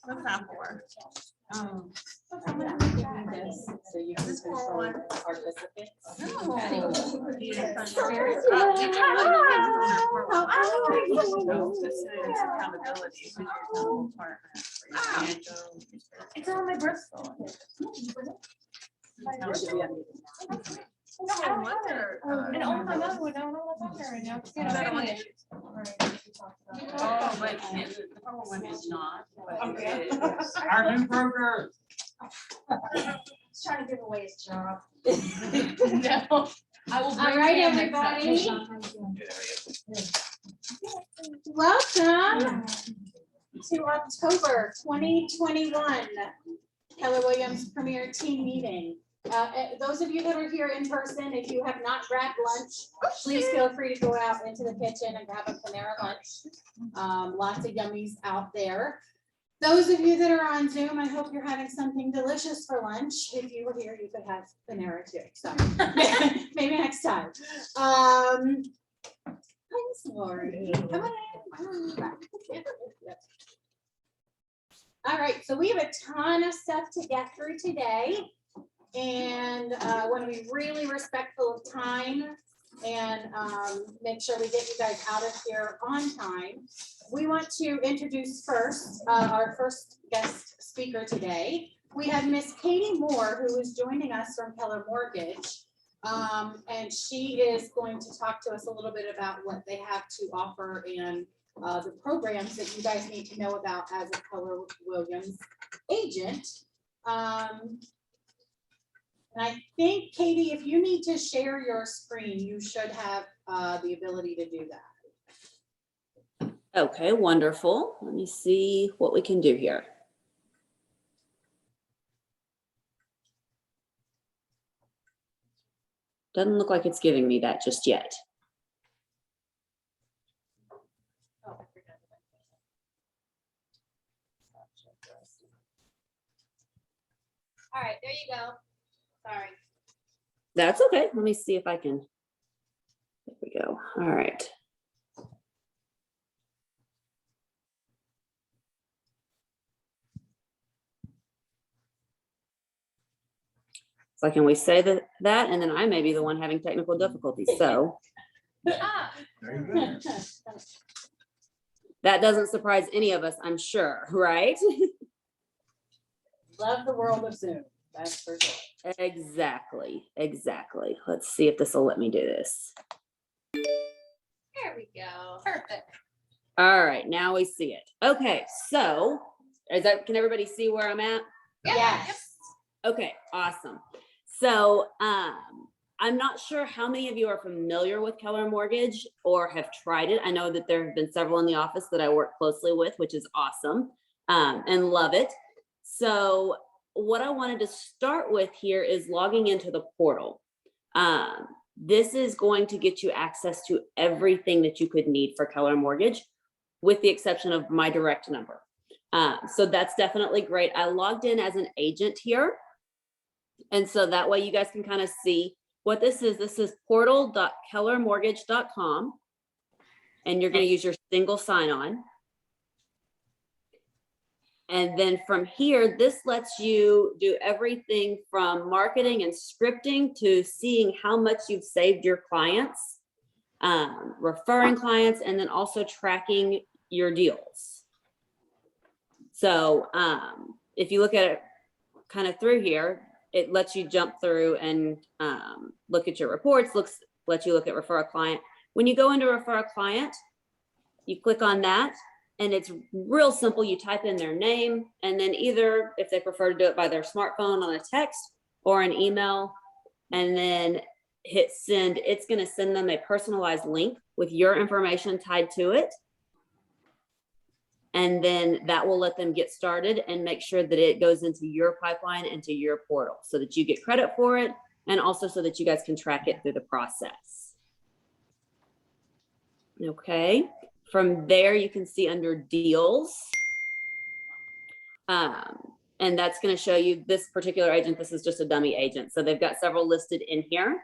What's that for? I'm gonna give you this so you can control participants. It's on my Bristol. I wonder. And oh my God, we don't know what's on there right now. Oh, but the purple one is not. Okay. Our new broker. He's trying to give away his job. No. I will. All right, everybody. Welcome to October 2021 Keller Williams Premier Team Meeting. Those of you that are here in person, if you have not grabbed lunch, please feel free to go out into the kitchen and grab a Panera lunch. Lots of yummies out there. Those of you that are on Zoom, I hope you're having something delicious for lunch. If you were here, you could have Panera too. So maybe next time. Thanks, Lori. Come on. All right, so we have a ton of stuff to get through today. And want to be really respectful of time and make sure we get you guys out of here on time. We want to introduce first our first guest speaker today. We have Miss Katy Moore, who is joining us from Keller Mortgage. And she is going to talk to us a little bit about what they have to offer and the programs that you guys need to know about as a Keller Williams agent. And I think, Katy, if you need to share your screen, you should have the ability to do that. Okay, wonderful. Let me see what we can do here. Doesn't look like it's giving me that just yet. All right, there you go. Sorry. That's okay. Let me see if I can. There we go. All right. So can we say that and then I may be the one having technical difficulties. So that doesn't surprise any of us, I'm sure, right? Love the world of Zoom. That's for sure. Exactly. Let's see if this will let me do this. There we go. Perfect. All right, now we see it. Okay, so can everybody see where I'm at? Yes. Okay, awesome. So I'm not sure how many of you are familiar with Keller Mortgage or have tried it. I know that there have been several in the office that I work closely with, which is awesome, and love it. So what I wanted to start with here is logging into the portal. This is going to get you access to everything that you could need for Keller Mortgage, with the exception of my direct number. So that's definitely great. I logged in as an agent here. And so that way you guys can kind of see what this is. This is portal.kellermortgage.com. And you're going to use your single sign-on. And then from here, this lets you do everything from marketing and scripting to seeing how much you've saved your clients, referring clients, and then also tracking your deals. So if you look at it kind of through here, it lets you jump through and look at your reports, lets you look at refer a client. When you go into refer a client, you click on that. And it's real simple. You type in their name, and then either if they prefer to do it by their smartphone on a text or an email, and then hit send, it's going to send them a personalized link with your information tied to it. And then that will let them get started and make sure that it goes into your pipeline, into your portal, so that you get credit for it, and also so that you guys can track it through the process. Okay. From there, you can see under deals. And that's going to show you this particular agent. This is just a dummy agent. So they've got several listed in here.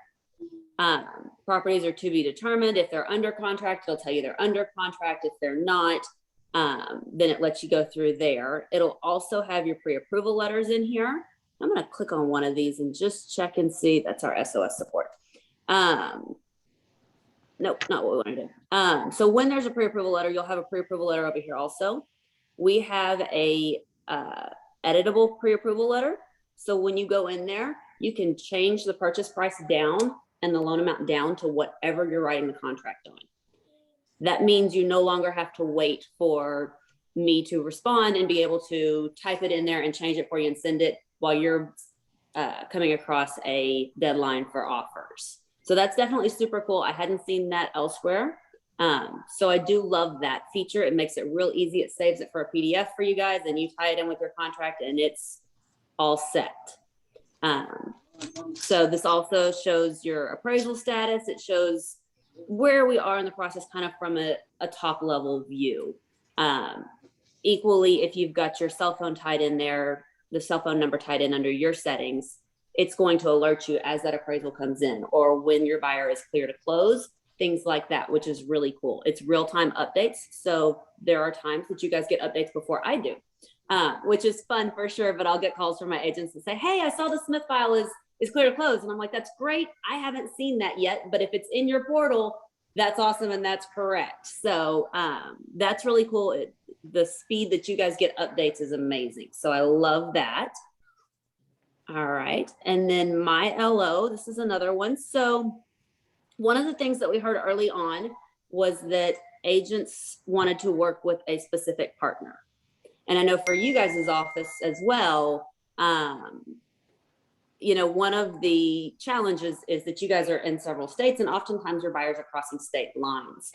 Properties are to be determined. If they're under contract, it'll tell you they're under contract. If they're not, then it lets you go through there. It'll also have your pre-approval letters in here. I'm going to click on one of these and just check and see. That's our SOS support. Nope, not what we want to do. So when there's a pre-approval letter, you'll have a pre-approval letter over here also. We have a editable pre-approval letter. So when you go in there, you can change the purchase price down and the loan amount down to whatever you're writing the contract on. That means you no longer have to wait for me to respond and be able to type it in there and change it for you and send it while you're coming across a deadline for offers. So that's definitely super cool. I hadn't seen that elsewhere. So I do love that feature. It makes it real easy. It saves it for a PDF for you guys, and you tie it in with your contract and it's all set. So this also shows your appraisal status. It shows where we are in the process, kind of from a top level view. Equally, if you've got your cell phone tied in there, the cell phone number tied in under your settings, it's going to alert you as that appraisal comes in, or when your buyer is clear to close, things like that, which is really cool. It's real-time updates. So there are times that you guys get updates before I do, which is fun for sure, but I'll get calls from my agents and say, hey, I saw the Smith file is clear to close. And I'm like, that's great. I haven't seen that yet, but if it's in your portal, that's awesome. And that's correct. So that's really cool. The speed that you guys get updates is amazing. So I love that. All right. And then my LO, this is another one. So one of the things that we heard early on was that agents wanted to work with a specific partner. And I know for you guys' office as well, you know, one of the challenges is that you guys are in several states, and oftentimes your buyers are crossing state lines.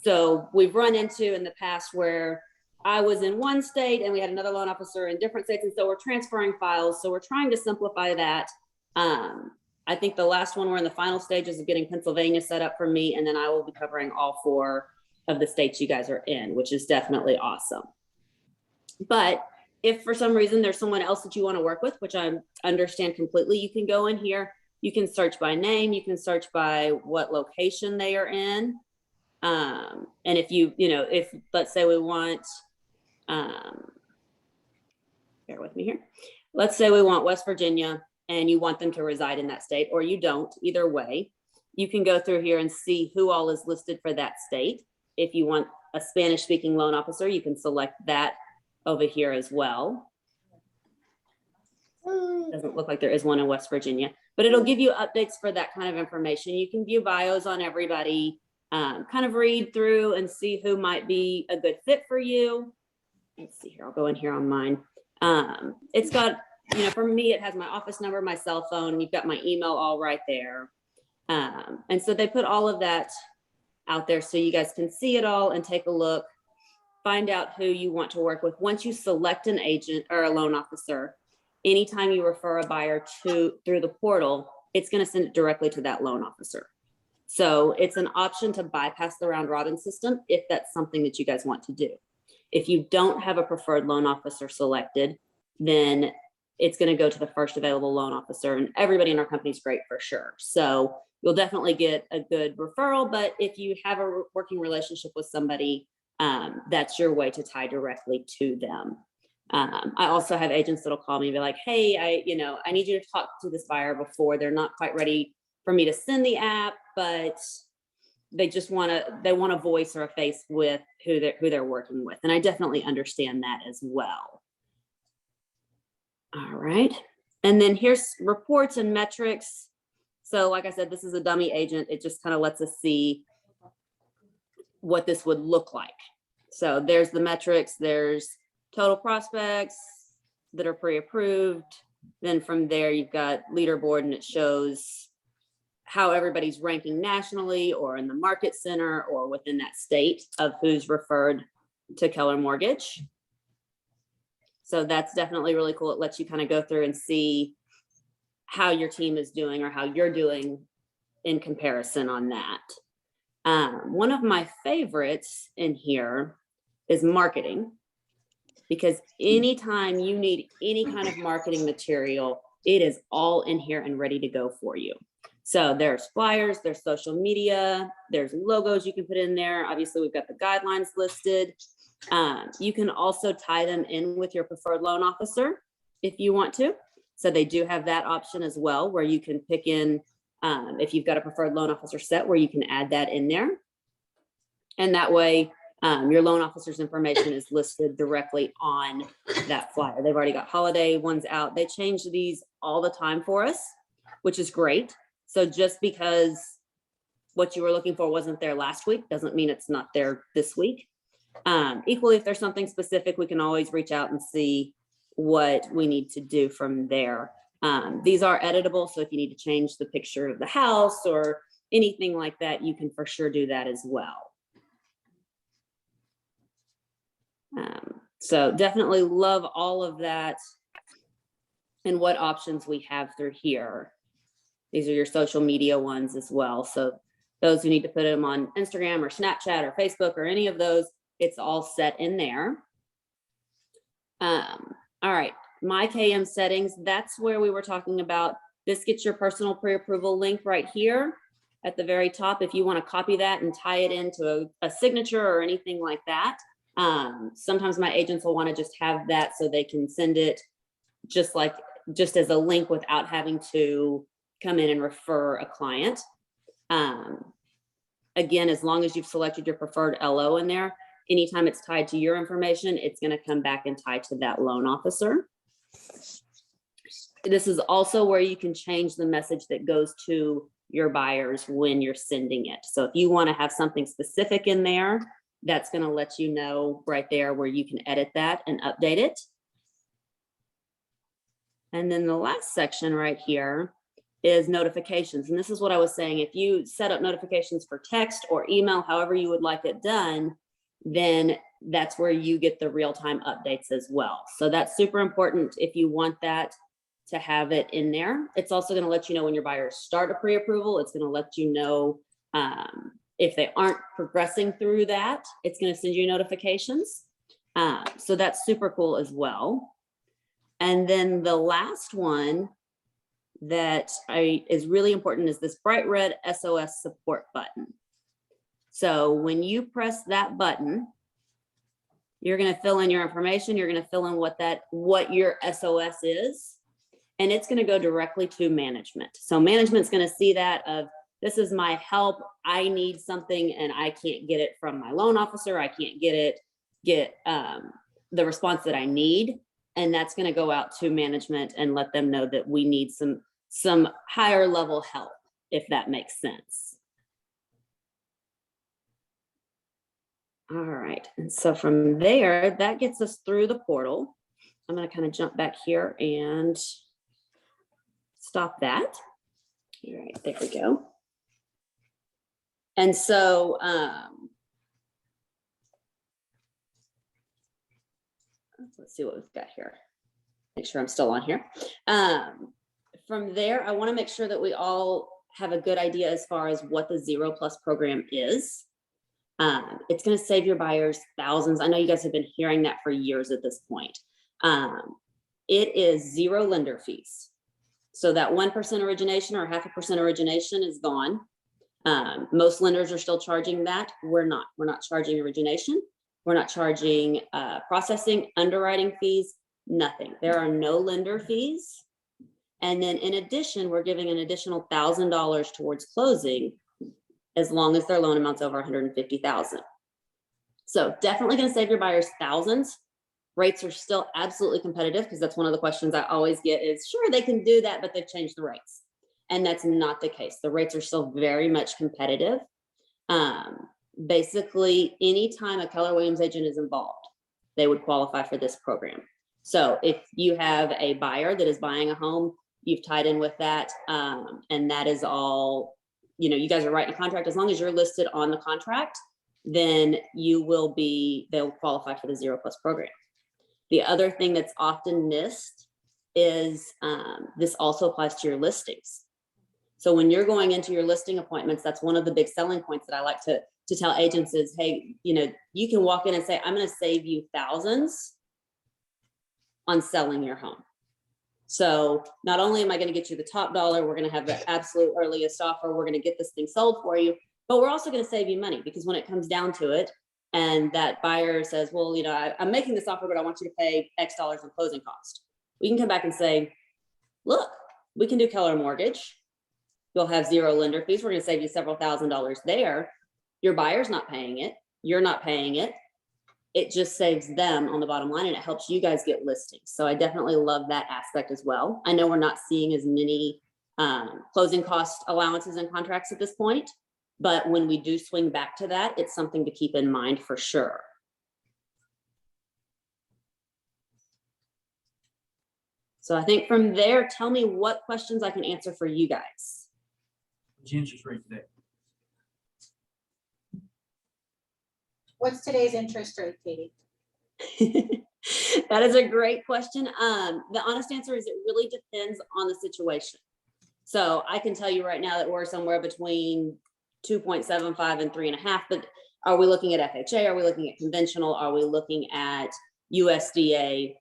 So we've run into in the past where I was in one state and we had another loan officer in different states. And so we're transferring files. So we're trying to simplify that. I think the last one, we're in the final stages of getting Pennsylvania set up for me. And then I will be covering all 4 of the states you guys are in, which is definitely awesome. But if for some reason there's someone else that you want to work with, which I understand completely, you can go in here, you can search by name, you can search by what location they are in. And if if let's say we want, bear with me here. Let's say we want West Virginia and you want them to reside in that state, or you don't, either way, you can go through here and see who all is listed for that state. If you want a Spanish speaking loan officer, you can select that over here as well. Doesn't look like there is one in West Virginia, but it'll give you updates for that kind of information. You can view bios on everybody, kind of read through and see who might be a good fit for you. Let's see here, I'll go in here on mine. It's got, for me, it has my office number, my cell phone, you've got my email all right there. And so they put all of that out there so you guys can see it all and take a look, find out who you want to work with. Once you select an agent or a loan officer, anytime you refer a buyer through the portal, it's going to send it directly to that loan officer. So it's an option to bypass the round robin system if that's something that you guys want to do. If you don't have a preferred loan officer selected, then it's going to go to the first available loan officer, and everybody in our company is great for sure. So you'll definitely get a good referral, but if you have a working relationship with somebody, that's your way to tie directly to them. I also have agents that'll call me and be like, hey, I need you to talk to this buyer before they're not quite ready for me to send the app, but they just want a voice or a face with who they're working with. And I definitely understand that as well. All right. And then here's reports and metrics. So like I said, this is a dummy agent. It just kind of lets us see what this would look like. So there's the metrics, there's total prospects that are pre-approved. Then from there, you've got leaderboard, and it shows how everybody's ranking nationally or in the market center or within that state of who's referred to Keller Mortgage. So that's definitely really cool. It lets you kind of go through and see how your team is doing or how you're doing in comparison on that. One of my favorites in here is marketing, because anytime you need any kind of marketing material, it is all in here and ready to go for you. So there's flyers, there's social media, there's logos you can put in there. Obviously, we've got the guidelines listed. You can also tie them in with your preferred loan officer if you want to. So they do have that option as well, where you can pick in, if you've got a preferred loan officer set, where you can add that in there. And that way, your loan officer's information is listed directly on that flyer. They've already got holiday ones out. They change these all the time for us, which is great. So just because what you were looking for wasn't there last week doesn't mean it's not there this week. Equally, if there's something specific, we can always reach out and see what we need to do from there. These are editable, so if you need to change the picture of the house or anything like that, you can for sure do that as well. So definitely love all of that and what options we have through here. These are your social media ones as well. So those who need to put them on Instagram or Snapchat or Facebook or any of those, it's all set in there. All right, my KM settings, that's where we were talking about. This gets your personal pre-approval link right here at the very top. If you want to copy that and tie it into a signature or anything like that. Sometimes my agents will want to just have that so they can send it just as a link without having to come in and refer a client. Again, as long as you've selected your preferred LO in there, anytime it's tied to your information, it's going to come back and tie to that loan officer. This is also where you can change the message that goes to your buyers when you're sending it. So if you want to have something specific in there, that's going to let you know right there where you can edit that and update it. And then the last section right here is notifications. And this is what I was saying. If you set up notifications for text or email, however you would like it done, then that's where you get the real-time updates as well. So that's super important if you want that to have it in there. It's also going to let you know when your buyers start a pre-approval. It's going to let you know if they aren't progressing through that, it's going to send you notifications. So that's super cool as well. And then the last one that is really important is this bright red SOS support button. So when you press that button, you're going to fill in your information. You're going to fill in what your SOS is, and it's going to go directly to management. So management's going to see that of, this is my help. I need something and I can't get it from my loan officer. I can't get the response that I need. And that's going to go out to management and let them know that we need some higher level help, if that makes sense. All right. And so from there, that gets us through the portal. I'm going to kind of jump back here and stop that. All right, there we go. And so, let's see what we've got here. Make sure I'm still on here. From there, I want to make sure that we all have a good idea as far as what the 0+ program is. It's going to save your buyers thousands. I know you guys have been hearing that for years at this point. it is 0 lender fees. So that 1% origination or 0.5% origination is gone. Most lenders are still charging that. We're not charging origination. We're not charging processing, underwriting fees, nothing. There are no lender fees. And then in addition, we're giving an additional $1,000 towards closing as long as their loan amount's over $150,000. So definitely going to save your buyers thousands. Rates are still absolutely competitive, because that's one of the questions I always get is, sure, they can do that, but they've changed the rates. And that's not the case. The rates are still very much competitive. Basically, anytime a Keller Williams agent is involved, they would qualify for this program. So if you have a buyer that is buying a home, you've tied in with that, and that is all, you know, you guys are writing a contract. As long as you're listed on the contract, then they'll qualify for the 0+ program. The other thing that's often missed is this also applies to your listings. So when you're going into your listing appointments, that's one of the big selling points that I like to tell agents is, hey, you know, you can walk in and say, I'm going to save you thousands on selling your home. So not only am I going to get you the top dollar, we're going to have the absolute earliest offer, we're going to get this thing sold for you, but we're also going to save you money, because when it comes down to it, and that buyer says, well, you know, I'm making this offer, but I want you to pay X dollars in closing cost. We can come back and say, look, we can do Keller Mortgage. You'll have 0 lender fees. We're going to save you several $1,000s there. Your buyer's not paying it. You're not paying it. It just saves them on the bottom line, and it helps you guys get listings. So I definitely love that aspect as well. I know we're not seeing as many closing cost allowances in contracts at this point, but when we do swing back to that, it's something to keep in mind for sure. So I think from there, tell me what questions I can answer for you guys. What's the interest rate today? What's today's interest rate, Katie? That is a great question. The honest answer is it really depends on the situation. So I can tell you right now that we're somewhere between 2.75 and 3.5, but are we looking at FHA? Are we looking at conventional? Are we looking at USDA?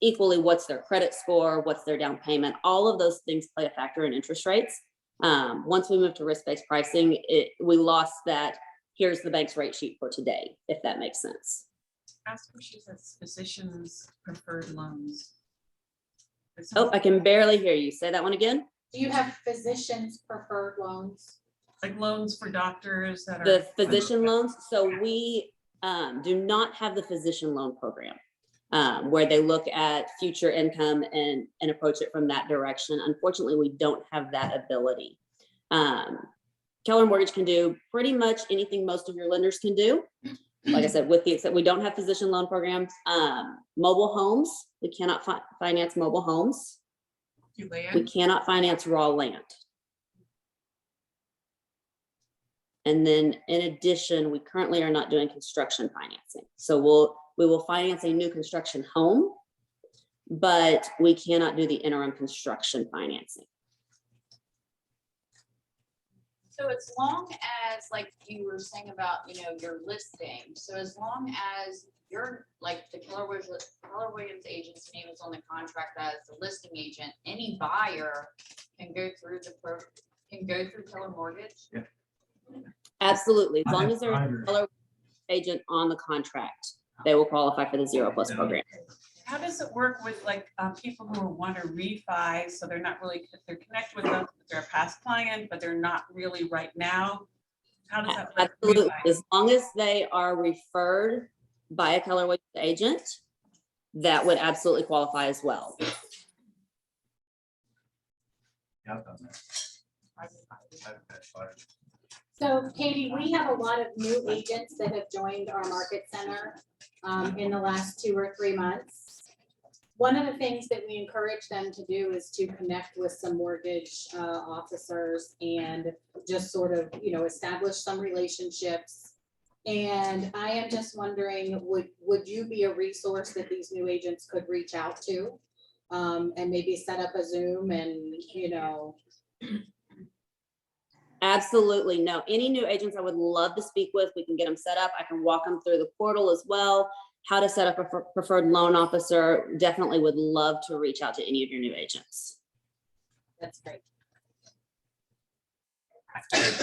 Equally, what's their credit score? What's their down payment? All of those things play a factor in interest rates. Once we move to risk-based pricing, we lost that. Here's the bank's rate sheet for today, if that makes sense. Ask if she says physicians preferred loans. Oh, I can barely hear you. Say that one again. Do you have physicians preferred loans? Like loans for doctors that are. The physician loans. So we do not have the physician loan program where they look at future income and approach it from that direction. Unfortunately, we don't have that ability. Keller Mortgage can do pretty much anything most of your lenders can do. Like I said, with the except we don't have physician loan programs. Mobile homes, we cannot finance mobile homes. We cannot finance raw land. And then in addition, we currently are not doing construction financing. So we will finance a new construction home, but we cannot do the interim construction financing. So as long as, like you were saying about, you know, your listing, so as long as you're like the Keller Williams agent's name is on the contract as the listing agent, any buyer can go through Keller Mortgage. Yeah. Absolutely. As long as there's a Keller agent on the contract, they will qualify for the 0+ program. How does it work with like people who want to refi? So they're not really, they're connected with us, they're a past client, but they're not really right now. How does that work? Absolutely. As long as they are referred by a Keller Williams agent, that would absolutely qualify as well. Yeah, I've done that. So Katie, we have a lot of new agents that have joined our market center in the last 2 or 3 months. One of the things that we encourage them to do is to connect with some mortgage officers and just sort of, you know, establish some relationships. And I am just wondering, would you be a resource that these new agents could reach out to and maybe set up a Zoom and, you know? Absolutely. No, any new agents I would love to speak with, we can get them set up. I can walk them through the portal as well. how to set up a preferred loan officer, definitely would love to reach out to any of your new agents. That's great.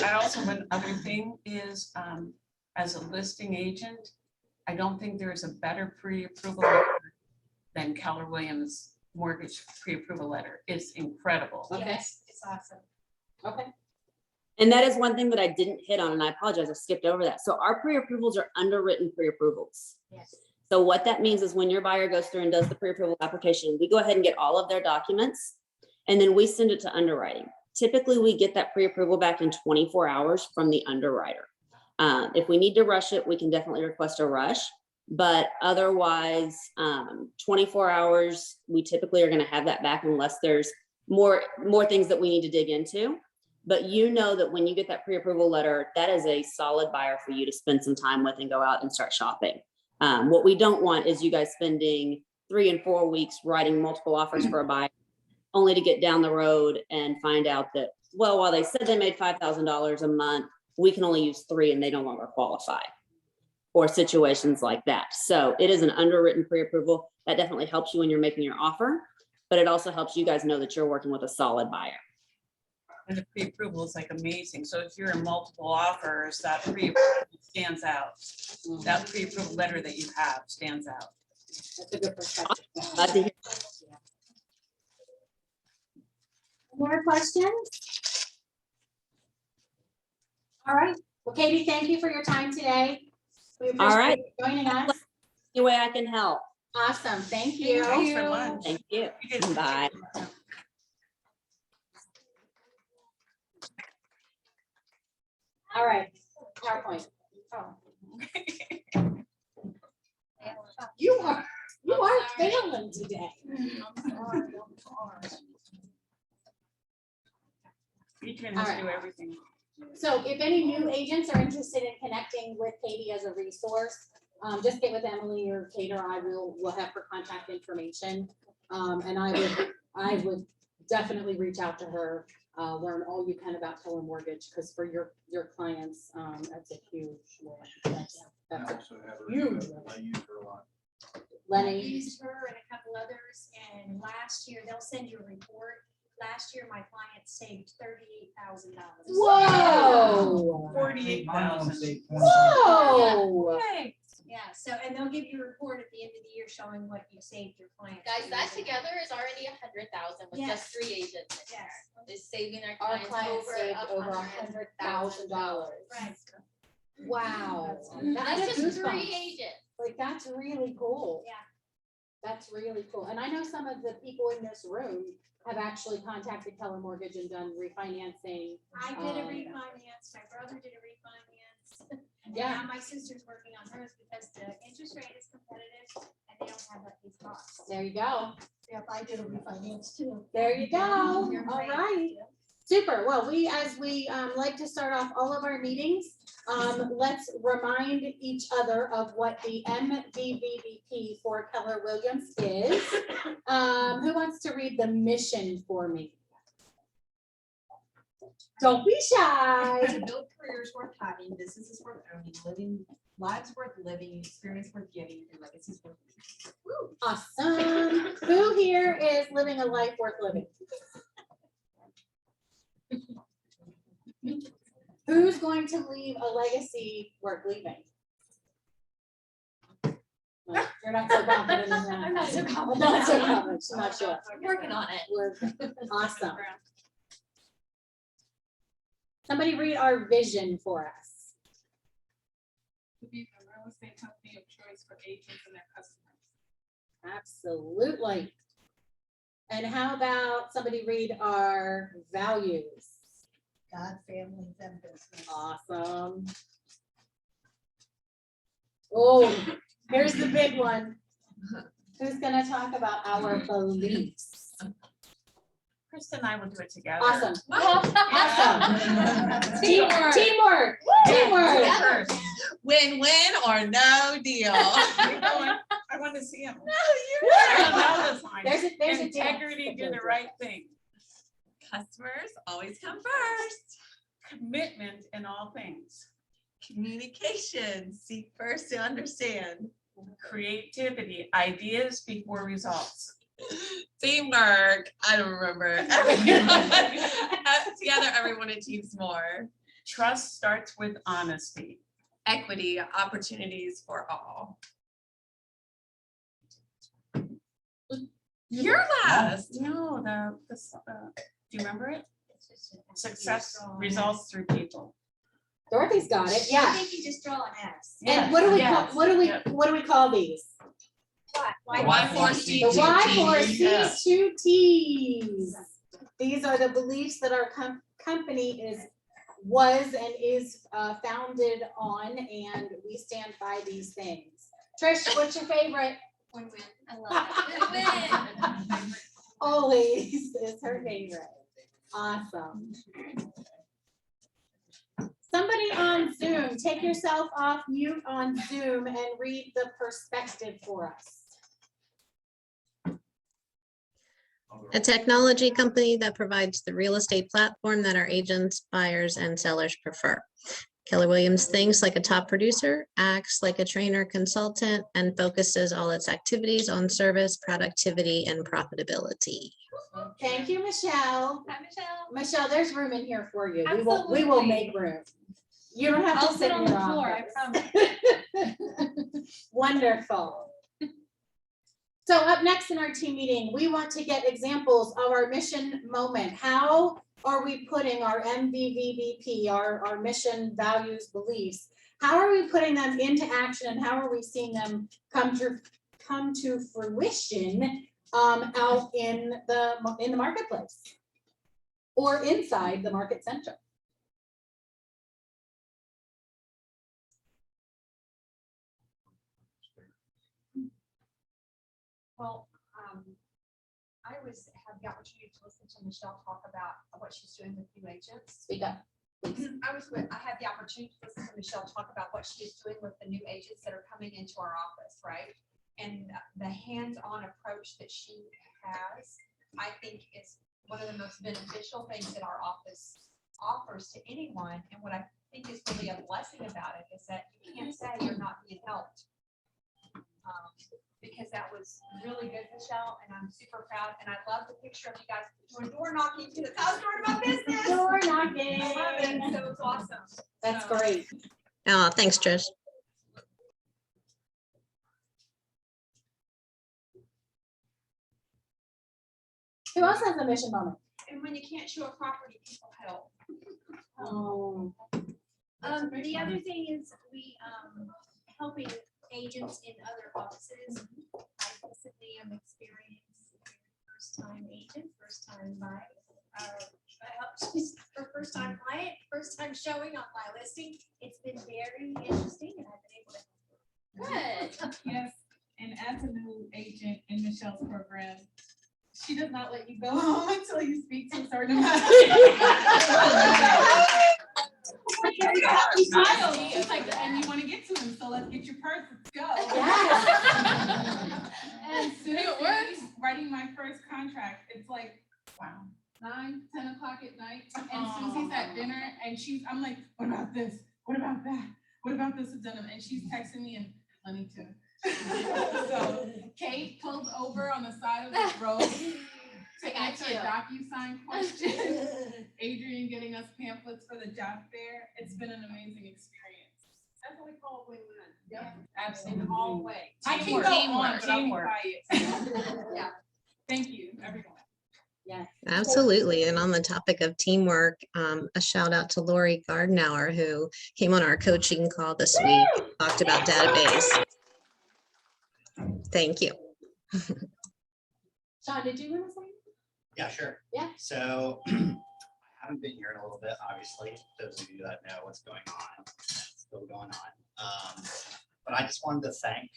I also, one other thing is, as a listing agent, I don't think there's a better pre-approval letter than Keller Williams mortgage pre-approval letter. It's incredible. Okay. Yes, it's awesome. Okay. And that is one thing that I didn't hit on, and I apologize, I skipped over that. So our pre-approvals are underwritten pre-approvals. Yes. So what that means is when your buyer goes through and does the pre-approval application, we go ahead and get all of their documents, and then we send it to underwriting. Typically, we get that pre-approval back in 24 hours from the underwriter. If we need to rush it, we can definitely request a rush, but otherwise, 24 hours, we typically are going to have that back unless there's more things that we need to dig into. But you know that when you get that pre-approval letter, that is a solid buyer for you to spend some time with and go out and start shopping. What we don't want is you guys spending 3 and 4 weeks writing multiple offers for a buyer, only to get down the road and find out that, well, while they said they made $5,000 a month, we can only use 3 and they no longer qualify, or situations like that. So it is an underwritten pre-approval that definitely helps you when you're making your offer, but it also helps you guys know that you're working with a solid buyer. And the pre-approval is like amazing. So if you're in multiple offers, that pre-approval stands out. That pre-approval letter that you have stands out. That's a good perspective. Glad to hear. More questions? All right. Well, Katie, thank you for your time today. We All right. appreciate you joining us. Any way I can help. Awesome. Thank you. Thanks for lunch. Thank you. You did- Bye. All right. PowerPoint. You are failing today. Adrian has to do everything. So if any new agents are interested in connecting with Katie as a resource, just get with Emily or Kate, or I will have her contact information. And I would definitely reach out to her, learn all you can about Keller Mortgage, because for your clients, that's a huge one. That's I a also have her, huge. I use her a lot. I Lenny. used her and a couple others, and last year, they'll send you a report. Last year, my client saved $38,000. Whoa. 48,000. Whoa. Hey, Yeah, so, and they'll give you a report at the end of the year showing what you saved your client. Guys, that together is already 100,000 with Yes. just 3 agents. Yes. Is saving our Our clients clients saved over $100,000. Right. Wow. That's That's just goosebumps. 3 agents. Like, that's really cool. Yeah. That's really cool. And I know some of the people in this room have actually contacted Keller Mortgage and done refinancing. I did a Um, refinance, my brother did a refinance. And Yeah. now my sister's working on hers because the interest rate is competitive and they don't have that big cost. There you go. If I did a refinance too. There you go. You're All great. right. Super. Well, as we like to start off all of our meetings, let's remind each other of what the MVVP for Keller Williams is. Who wants to read the mission for me? Don't be shy. To build careers worth having, businesses worth owning, lives worth living, experience worth giving, and legacies worth leaving. Awesome. Who here is living a life worth living? Who's going to leave a legacy worth leaving? No, you're not so confident in that. I'm not so confident. Not so confident, she's not sure. I'm working on it. Awesome. Somebody read our vision for us. To be the real estate company of choice for agents and their customers. Absolutely. And how about somebody read our values? God, families, and business. Awesome. Oh, here's the big one. Who's gonna talk about our beliefs? Krista and I will do it together. Awesome. Awesome. Teamwork. Teamwork. Teamwork. Win-win or no deal. I want to see him. There's a Integrity, do the right thing. Customers always come first. Commitment in all things. Communication, seek first to understand. Creativity, ideas before results. Teamwork. I don't remember. Together, everyone achieves more. Trust starts with honesty. Equity, opportunities for all. You're last. No, do you remember it? Success results through people. Dorothy's got it, I yeah. think you just draw an S. And what do we call, Yes, what do we call these? What? Y4C, The Y4C, Yes. 2Ts. These are the beliefs that our company was and is founded on, and we stand by these things. Trish, what's your favorite? Win-win. I love it. Win-win. Always is her favorite. Awesome. Somebody on Zoom, take yourself off mute on Zoom and read the perspective for us. A technology company that provides the real estate platform that our agents, buyers, and sellers prefer. Keller Williams thinks like a top producer, acts like a trainer consultant, and focuses all its activities on service, productivity, and profitability. Thank you, Michelle. Hi, Michelle. Michelle, there's room in here for you. We will make room. You don't have I'll to sit sit in on the your floor, I office. Wonderful. So up next in our team meeting, we want to get examples of our mission moment. How are we putting our MVVBP, our mission, values, beliefs? How are we putting them into action, and how are we seeing them come to fruition out in the marketplace or inside the market center? Well, I always have the opportunity to listen to Michelle talk about what she's doing with new agents. Speak up. I had the opportunity to listen to Michelle talk about what she is doing with the new agents that are coming into our office, right? And the hands-on approach that she has, I think is one of the most beneficial things that our office offers to anyone. And what I think is really a blessing about it is that you can't say you're not being helped. Because that was really good, Michelle, and I'm super proud. And I love the picture of you guys doing door knocking to the house door to my business. Door knocking. I love it. So it's awesome. That's So, great. Oh, thanks, Trish. Who else has a mission moment? And when you can't show a property, people help. Oh, The other thing is we, helping agents in other offices. I recently am experienced first time agent, first time buyer. She's her first time client, first time showing on my listing. It's been very interesting and I've been able to. Good. Yes, and as a new agent in Michelle's program, she does not let you go home until you speak to a certain amount. It's like, and you want to get to them, so let's get your purse, let's go. yes. And soon as writing my first contract, it's like, wow, 9, 10 o'clock at night, and Susie's at dinner, and I'm like, what about this? What about that? What about this addendum? And she's texting me and money too. So Kate pulls over on the side of the road to answer a DocuSign question. Adrian getting us pamphlets for the job fair. It's been an amazing experience. That's what we call win-win. Yep. Absolutely. In all ways. I can Teamwork. go on, Teamwork. but I'll be Teamwork. quiet. Yeah. Thank you, everyone. Yes. Absolutely. And on the topic of teamwork, a shout out to Lori Gardenauer, who came on our coaching call this week, talked about database. Thank you. Sean, did you want to say? Yeah, sure. Yeah. So I haven't been here in a little bit, obviously, those of you that know what's going on, still going on. But I just wanted to thank,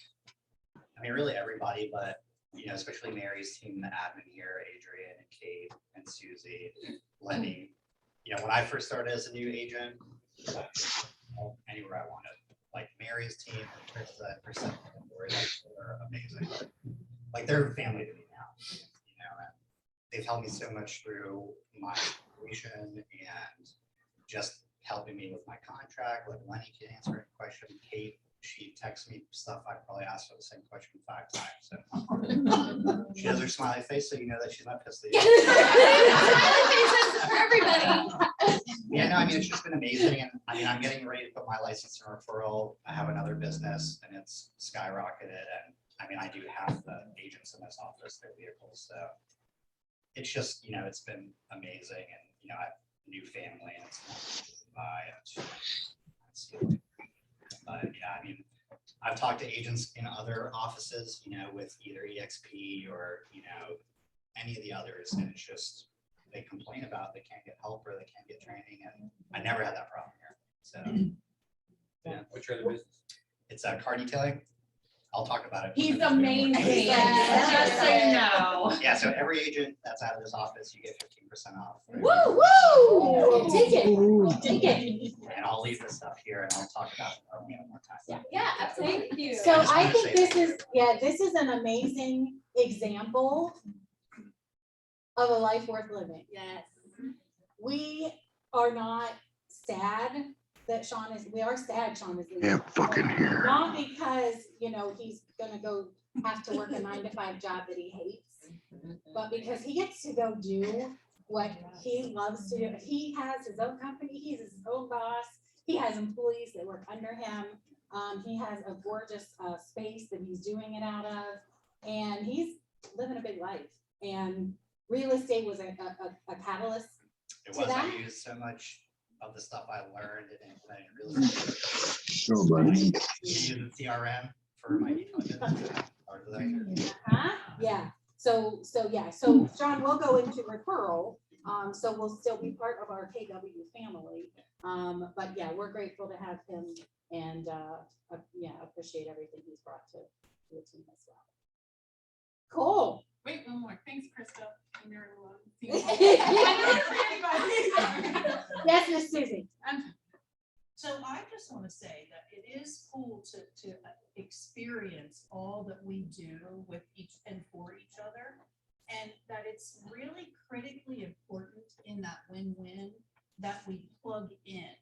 I mean, really everybody, but, you know, especially Mary's team, the admin here, Adrian and Kate and Susie, Lenny. You know, when I first started as a new agent, anywhere I wanted, like Mary's team, Chris, they're amazing. Like they're family to me now, you know, and they've helped me so much through my situation and just helping me with my contract. Like Lenny can answer any question. Kate, she texts me stuff, I probably asked her the same question 5 times. So she has her smiley face, so you know that she's not pissed at you. For everybody. Yeah, no, I mean, it's just been amazing. And I mean, I'm getting ready to put my license and referral. I have another business and it's skyrocketed. And I mean, I do have the agents in this office, their vehicles. So it's just, you know, it's been amazing. And, you know, I have a new family and it's fun to buy. But yeah, I mean, I've talked to agents in other offices, you know, with either EXP or, you know, any of the others. And it's just, they complain about they can't get help or they can't get training, and I never had that problem here. So Yeah, what's your other business? it's car detailing. I'll talk about it. He's amazing. Just so you know. Yeah, so every agent that's out of this office, you get 15% off. Woo, woo. Take it, take it. And I'll leave this stuff here and I'll talk about it one more time. Yeah, absolutely. Thank you. So I just I wanna think say this thank is, yeah, this is an amazing example of a life worth living. Yes. We are not sad that Sean is, we are sad Sean is leaving. Yeah, fucking here. Not because, you know, he's gonna go have to work a 9-to-5 job that he hates, but because he gets to go do what he loves to do. He has his own company, he's his own boss, he has employees that work under him. He has a gorgeous space that he's doing it out of, and he's living a big life. And real estate was a catalyst. It To was, I that? used so much of the stuff I learned and implemented in real estate. Nobody. Use the CRM for my detailing business. Part of that. Huh? Yeah, so yeah, so John will go into referral, so we'll still be part of our KW family. But yeah, we're grateful to have him and, yeah, appreciate everything he's brought to the team as well. Cool. Wait, one more. Thanks, Krista. And everyone. Yes, Miss Susie. So I just want to say that it is cool to experience all that we do with each and for each other. And that it's really critically important in that win-win that we plug in.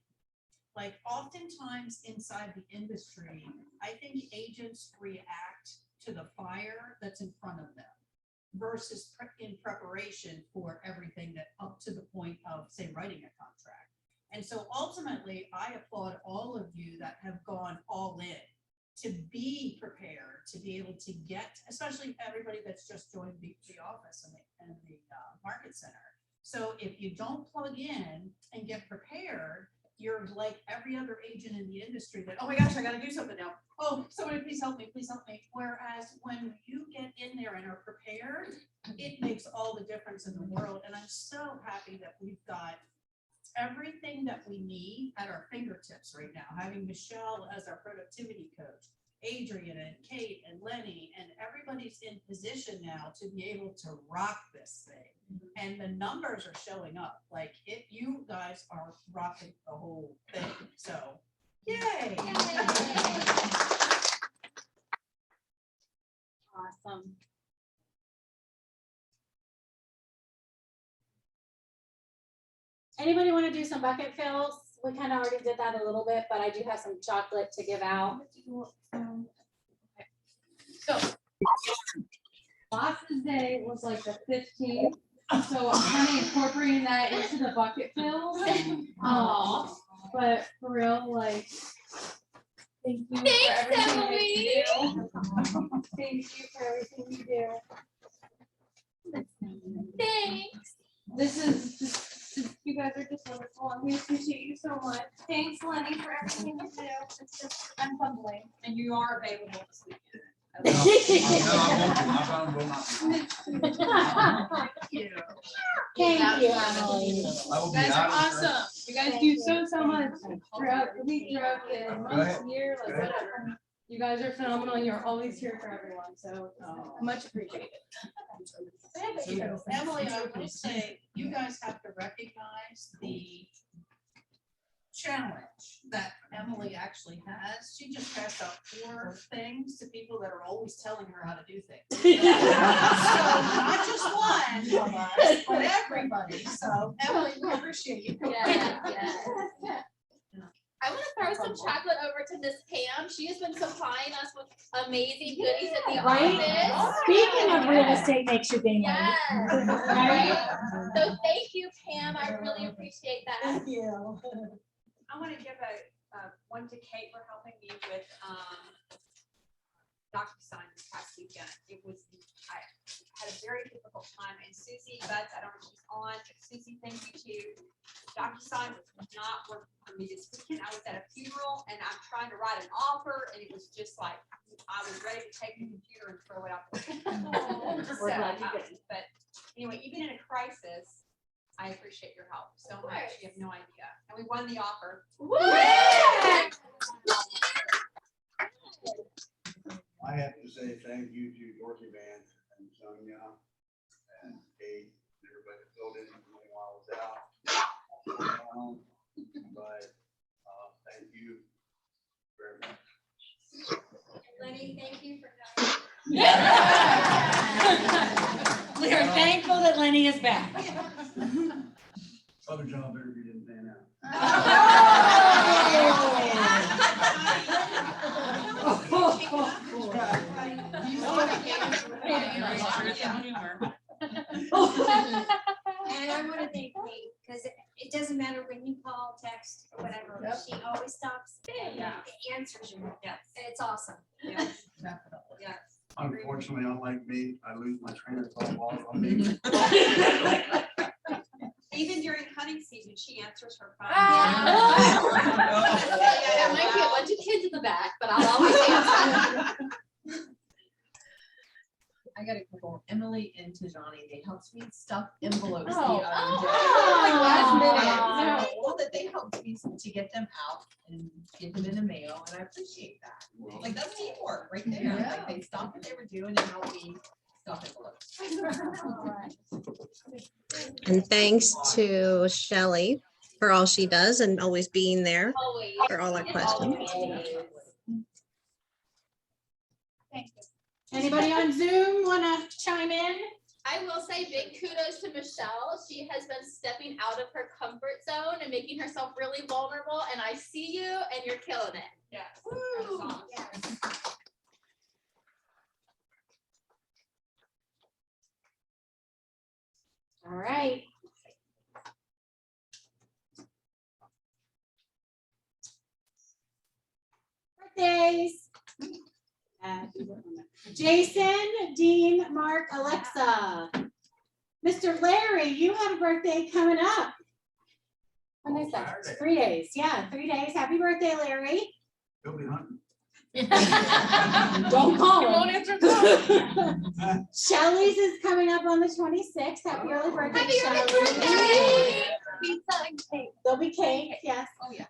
Like oftentimes inside the industry, I think agents react to the fire that's in front of them versus in preparation for everything that up to the point of, say, writing a contract. And so ultimately, I applaud all of you that have gone all in to be prepared, to be able to get, especially everybody that's just joined the office and the market center. So if you don't plug in and get prepared, you're like every other agent in the industry that, oh my gosh, I gotta do something now. Oh, somebody please help me, please help me. Whereas when you get in there and are prepared, it makes all the difference in the world. And I'm so happy that we've got everything that we need at our fingertips right now, having Michelle as our productivity coach, Adrian and Kate and Lenny, and everybody's in position now to be able to rock this thing. And the numbers are showing up. Like you guys are rocking the whole thing. So yay. Awesome. Anybody want to do some bucket fills? We kind of already did that a little bit, but I do have some chocolate to give out. So Boss's Day was like the 15th, so I'm kind of incorporating that into the bucket fills. But for real, like, thank you for everything that you do. Thank you for everything you do. Thanks. This is just, you guys are just wonderful, and we appreciate you so much. Thanks, Lenny, for everything you do. It's just, I'm humbling. And you are available this weekend. Thank you, Emily. You guys are awesome. You guys do so much throughout the week, throughout the month, year, like whatever. You guys are phenomenal. You're always here for everyone, so much appreciated. Thank you. Emily, I will say, you guys have to recognize the challenge that Emily actually has. She just passed out 4 things to people that are always telling her how to do things. So not just one of us, but everybody. So Emily, we appreciate you. I want to throw some chocolate over to Miss Pam. She has been supplying us with amazing goodies at the Right? office. Speaking of real estate makes you gain money. Yes. Right? So thank you, Pam. I really appreciate that. Thank you. I want to give one to Kate for helping me with, DocuSign this past weekend. I had a very difficult time, and Susie Butts, I don't know if she's on, but Susie, thank you too. DocuSign was not working for me this weekend. I was at a funeral and I'm trying to write an offer, and it was just like, I was ready to take the computer and throw it out. We're glad you did. But anyway, even in a crisis, I appreciate your help so much. You have no idea. And we won the offer. Woo! I have to say thank you to Dorothy Vance and Sonia and Kate, and everybody that filled in while I was out. But thank you very much. Lenny, thank you for coming. We are thankful that Lenny is back. Other job interview didn't pan out. And I want to thank Kate, because it doesn't matter when you call, text, or whatever, she always stops and answers you. Yes. It's awesome. Yes. Definitely. Yes. Unfortunately, unlike me, I lose my train of thought while I'm meeting. Even during hunting season, she answers her phone. There might be a bunch of kids in the back, but I'll always answer. I got a couple, Emily and Tijani, they helped me stuff envelopes the Oh. other day. Oh. Like last minute. Wow. So, well, that they helped me to get them out and get them in the mail, and I appreciate that. Like, that's teamwork right there. Yeah. Like, they stopped what they were doing and helped me stuff envelopes. And thanks to Shelley for all she does and always being there Always. for all our questions. Thank you. Anybody on Zoom want to chime in? I will say big kudos to Michelle. She has been stepping out of her comfort zone and making herself really vulnerable. And I see you and you're killing it. Yes. Woo. All right. Birthdays. Jason, Dean, Mark, Alexa. Mr. Larry, you have a birthday coming up. When is that? 3 days. Yeah, 3 days. Happy birthday, Larry. He'll be hunting. Don't call He him. won't answer the phone. Shelley's is coming up on the 26th. Happy early birthday, Happy early Shelley. birthday. Pizza and cake. There'll be cake, yes. Oh, yeah.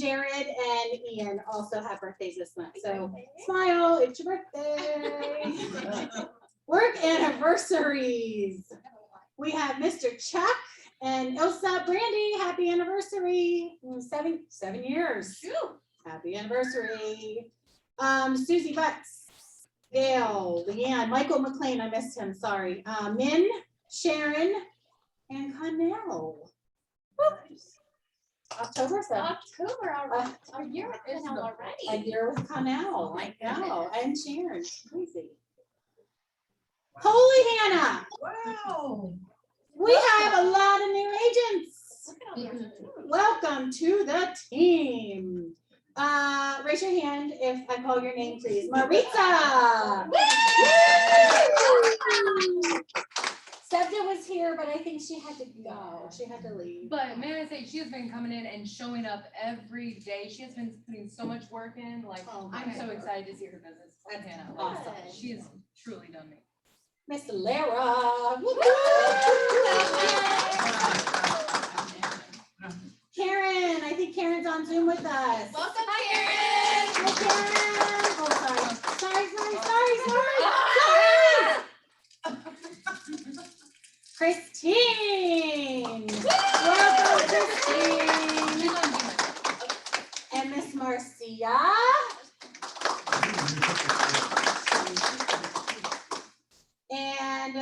Jared and Ian also have birthdays this month, so smile, it's your birthday. Work anniversaries. We have Mr. Chuck and Ilsa Brandy, happy anniversary. 7 years. Happy anniversary. Susie Butts, Gail, Leanne, Michael McLean, I missed him, sorry. Min, Sharon, and Connell. October 7th. October, a year with Connell already. A year with Connell, Oh my know, and Sharon, crazy. Holy Hannah, Wow. we have a lot of new agents. Look at all the answers. Welcome to the team. Raise your hand if I call your name, please. Maritza. Sebda was here, but I think she had to go. She had to leave. But may I say, she has been coming in and showing up every day. She has been putting so much work in. Like, Oh, I'm so okay. excited to see her business. That's Hannah. Awesome. She has truly done me. Miss Lara. Woo-hoo. Karen, I think Karen's on Zoom with us. Welcome, Karen. Hi, Karen. Oh, sorry. Sorry. Christine. Welcome, Christine. And Miss Marcia. And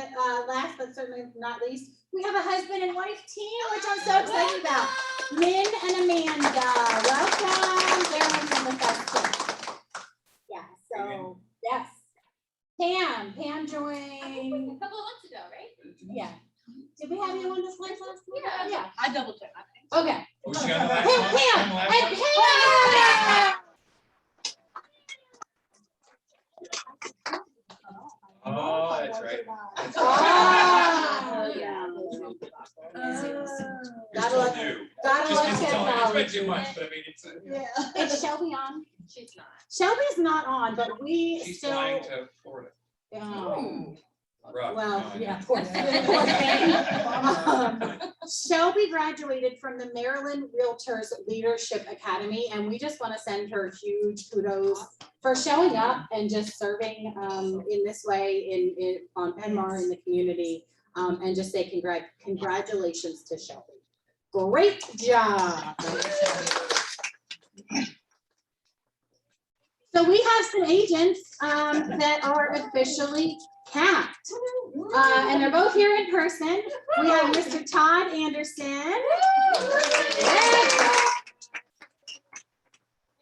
last but certainly not least, we have a husband and wife team, which I'm so excited about. Lynn and Amanda, welcome. They're from the festival. Yeah, so, yes. Pam joined, A couple of months ago, right? yeah. Did we have you on this list last week? Yeah. I double checked. Okay. Was she on the last Hey, one? Pam, On the last and one? Pam! Oh, that's right. Oh, yeah. Gotta love, New. gotta Just love gets it done. It's been too technology. much, but I mean, it's, Yeah. Is Shelby on? She's not. Shelby's not on, but we she's still. flying to Florida. Oh. Rough. Well, No, I yeah, know. poor thing. Shelby graduated from the Maryland Realtors Leadership Academy, and we just want to send her huge kudos for showing up and just serving in this way on Penmar in the community, and just say congratulations to Shelby. Great job. So we have some agents that are officially capped. And they're both here in person. We have Mr. Todd Anderson.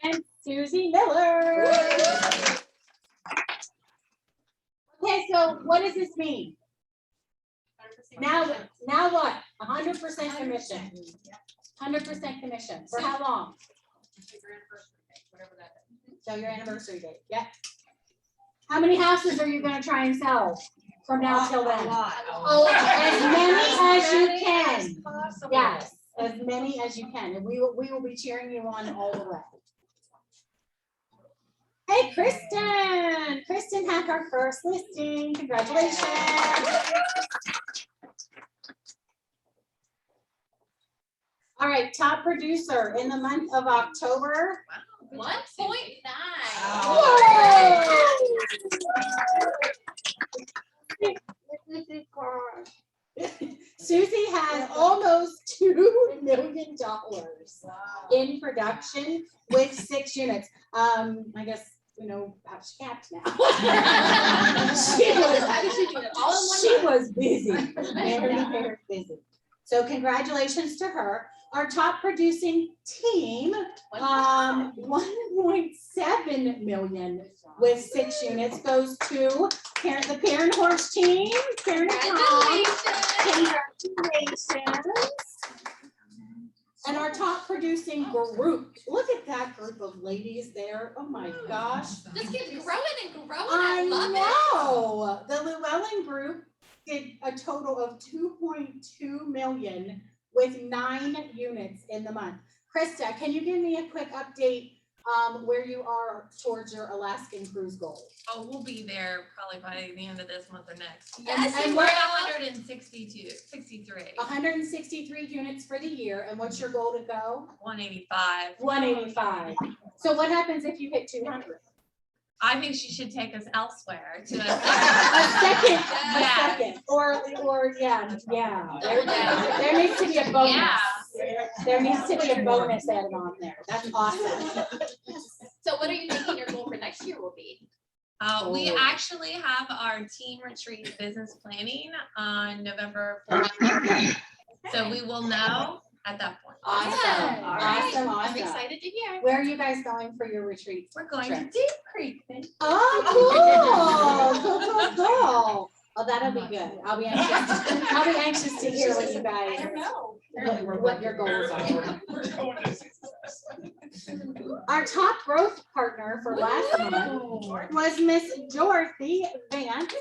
And Susie Miller. Okay, so what does this mean? Now what? 100% commission. 100% commission. For how long? So your anniversary date. Yep. How many houses are you gonna try and sell from now till then? Oh, as many as you can. Yes, as many as you can, and we will be cheering you on all the way. Hey, Kristen. Kristen had her first listing. Congratulations. All right, top producer in the month of October. 1.9. Susie has almost $2 million in production with 6 units. I guess, you know, how she capped now. She was busy, very busy. So congratulations to her. Our top producing team, 1.7 million with 6 units goes to the Parent Horse team. Karen and Tom. Congratulations. And our top producing group, look at that group of ladies there. Oh my gosh. This keeps growing and growing. I love it. know. The Llewellyn group did a total of 2.2 million with 9 units in the month. Krista, can you give me a quick update where you are towards your Alaskan cruise goal? Oh, we'll be there probably by the end of this month or next. Yes, and what- we're at 63. 163 units for the year, and what's your goal to go? 185. 185. So what happens if you hit 200? I think she should take us elsewhere to A second, Yeah. or yeah. There needs to be a bonus. Yeah. There needs to be a bonus added on there. That's awesome. So what are you thinking your goal for next year will be? We Oh. actually have our team retreat business planning on November 14th. So we will know at that point. Awesome. Yeah. All right. Awesome. I'm excited to hear. Where are you guys going for your retreat? We're going Sure. to Deep Creek. Oh, cool. Oh, that'll be good. I'll be anxious to hear what you guys, what your goals are. We're going to see. Our top growth partner for last month was Miss Dorothy Vance.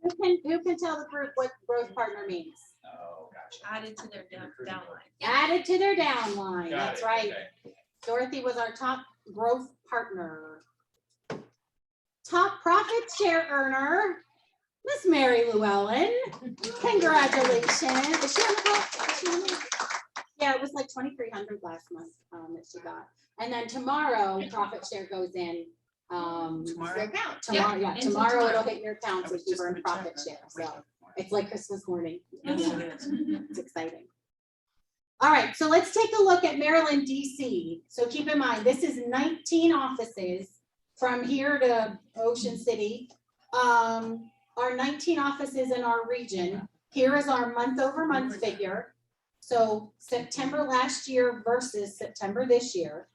Who can tell the group what growth partner means? Oh, gotcha. Added to their downline. Added to their downline. Got That's it, right. okay. Dorothy was our top growth partner. Top profit share earner, Miss Mary Llewellyn. Congratulations. Is she on the call? Is she on the- Yeah, it was like 2,300 last month that she got. And then tomorrow, profit share goes in. Tomorrow? Tomorrow, yeah, into tomorrow tomorrow. it'll hit your account I if was you just earn gonna profit check share. that. So it's like Christmas morning. Yes, it is. It's exciting. All right, so let's take a look at Maryland, DC. So keep in mind, this is 19 offices from here to Ocean City. Our 19 offices in our region. Here is our month over month figure. So September last year versus September this year.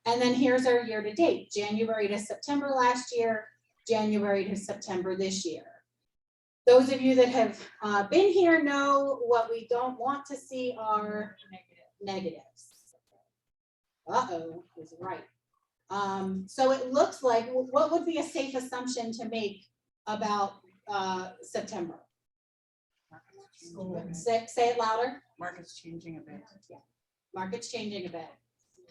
And then here's our year to date, January to September last year, January to September this year. Those of you that have been here know what we don't want to see are negatives. Uh-oh, is right. So it looks like, what would be a safe assumption to make about September? Say it louder. Market's changing a bit. Yeah, market's changing a bit.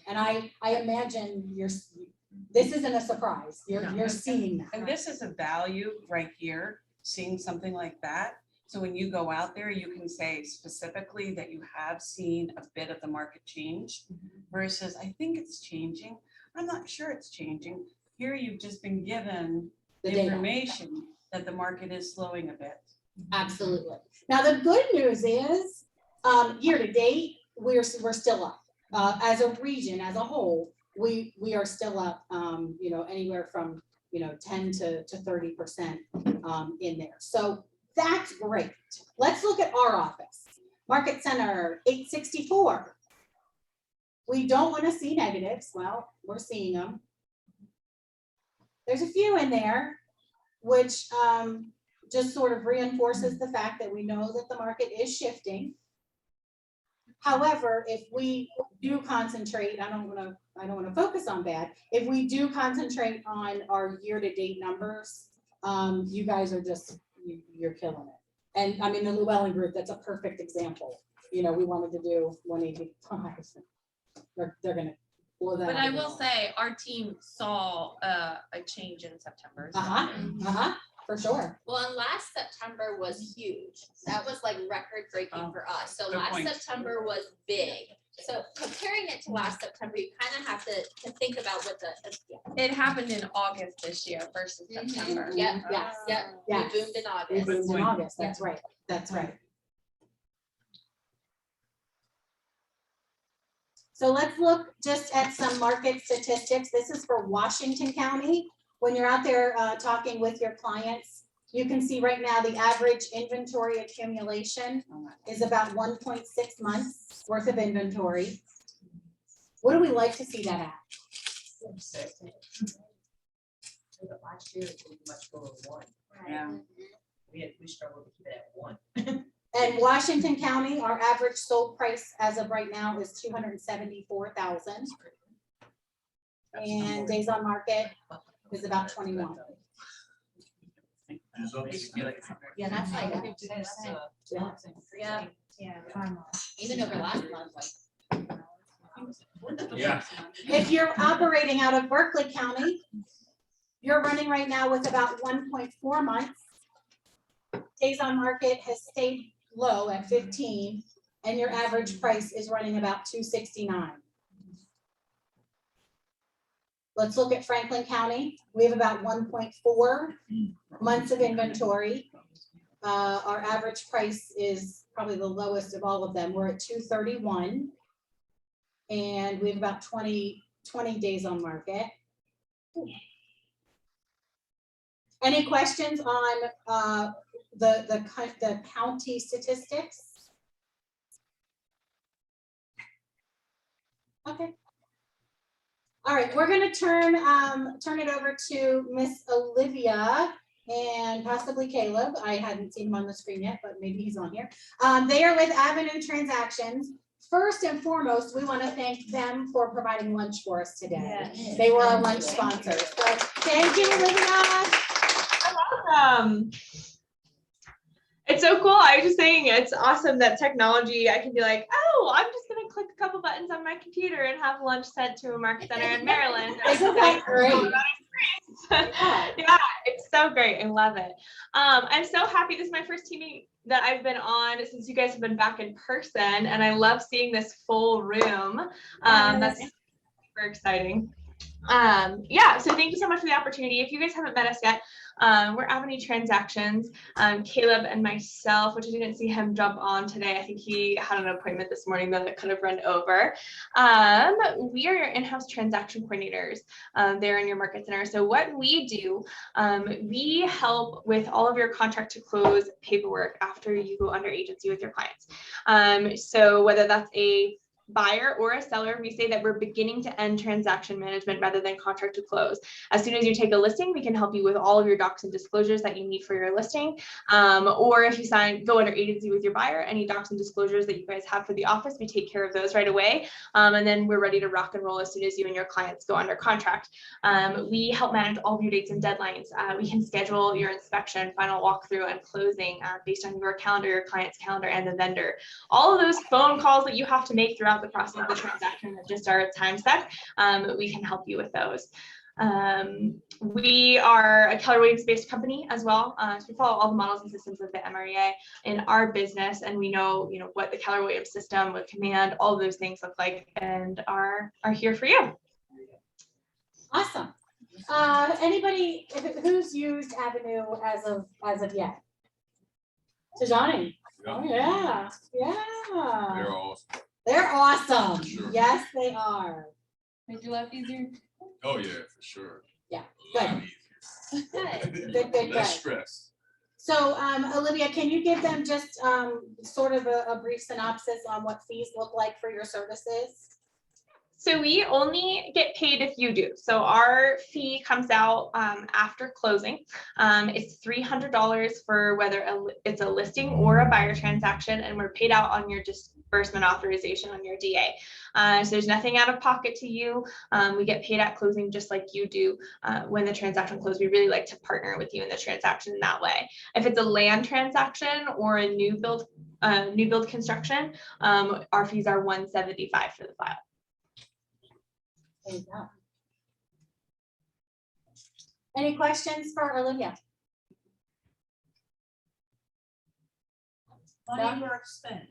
And I imagine this isn't a surprise. You're seeing that. And this is a value right here, seeing something like that. So when you go out there, you can say specifically that you have seen a bit of the market change versus I think it's changing. I'm not sure it's changing. Here you've just been given The data. information that the market is slowing a bit. Absolutely. Now, the good news is year to date, we're still up. As a region, as a whole, we are still up, anywhere from, 10 to 30% in there. So that's great. Let's look at our office. Market Center, 864. We don't want to see negatives. Well, we're seeing them. There's a few in there, which just sort of reinforces the fact that we know that the market is shifting. However, if we do concentrate, I don't want to focus on bad. If we do concentrate on our year-to-date numbers, you guys are you're killing it. And I mean, the Llewellyn Group, that's a perfect example. We wanted to do 185. They're gonna blow that. But out I of the will water. say, our team saw a change in September. so- For sure. Well, and last September was huge. That was like record breaking for us. So good last point. September was big. So comparing it to last September, you kind of have to think about what It happened in August this year versus September. Yeah, Yes. yeah. Yes. We boomed in We August. boomed in August. That's right. That's right. So let's look just at some market statistics. This is for Washington County. When you're out there talking with your clients, you can see right now the average inventory accumulation is about 1.6 months worth of inventory. What do we like to see that at? Last year it was much lower than 1. Yeah. We struggled to keep it at 1. And Washington County, our average sold price as of right now is 274,000. And days on market is about 21. Yeah, that's like, yeah, even over last month, like. Yeah. If you're operating out of Berkeley County, you're running right now with about 1.4 months. Days on market has stayed low at 15, and your average price is running about 269. Let's look at Franklin County. We have about 1.4 months of inventory. Our average price is probably the lowest of all of them. We're at 231. And we have about 20 days on market. Any questions on the county statistics? Okay. All right, we're gonna turn it over to Miss Olivia and possibly Caleb. I hadn't seen him on the screen yet, but maybe he's on here. They are with Avenue Transactions. First and foremost, we want to thank them for providing lunch for us today. Yes. They were our lunch sponsors. So thank you, Olivia. It's so cool. I was just saying, it's awesome that technology, I can be like, oh, I'm just going to click a couple buttons on my computer and have lunch sent to a market center in Maryland. Isn't that great? Yeah, it's so great. I love it. I'm so happy. This is my first team that I've been on since you guys have been back in person, and I love seeing this full room. That's super exciting. Yeah, so thank you so much for the opportunity. If you guys haven't met us yet, we're Avenue Transactions. Caleb and myself, which I didn't see him jump on today. I think he had an appointment this morning that could have run over. We are your in-house transaction coordinators there in your market center. So what we do, we help with all of your contract to close paperwork after you go under agency with your clients. So whether that's a buyer or a seller, we say that we're beginning to end transaction management rather than contract to close. As soon as you take a listing, we can help you with all of your docs and disclosures that you need for your listing. Or if you go under agency with your buyer, any docs and disclosures that you guys have for the office, we take care of those right away. And then we're ready to rock and roll as soon as you and your clients go under contract. We help manage all of your dates and deadlines. We can schedule your inspection, final walkthrough, and closing based on your calendar, your client's calendar, and the vendor. All of those phone calls that you have to make throughout the process of the transaction that just are time set, we can help you with those. We are a Keller Williams based company as well. So we follow all the models and systems of the MREA in our business, and we know, what the Keller Williams system, what command, all of those things look like, and are here for you. Awesome. Anybody who's used Avenue as of yet? Tajani. Oh yeah, yeah. They're awesome. They're awesome. Sure. Yes, they are. Made your life easier? Oh, yeah, for sure. Yeah. A lot Good. easier. Good. Less stress. So, Olivia, can you give them just sort of a brief synopsis on what fees look like for your services? So we only get paid if you do. So our fee comes out after closing. It's $300 for whether it's a listing or a buyer transaction, and we're paid out on your disbursement authorization on your DA. So there's nothing out of pocket to you. We get paid at closing just like you do when the transaction closes. We really like to partner with you in the transaction in that way. If it's a land transaction or a new build construction, our fees are $175 for the file. There you go. Any questions for Olivia? Money worth spent.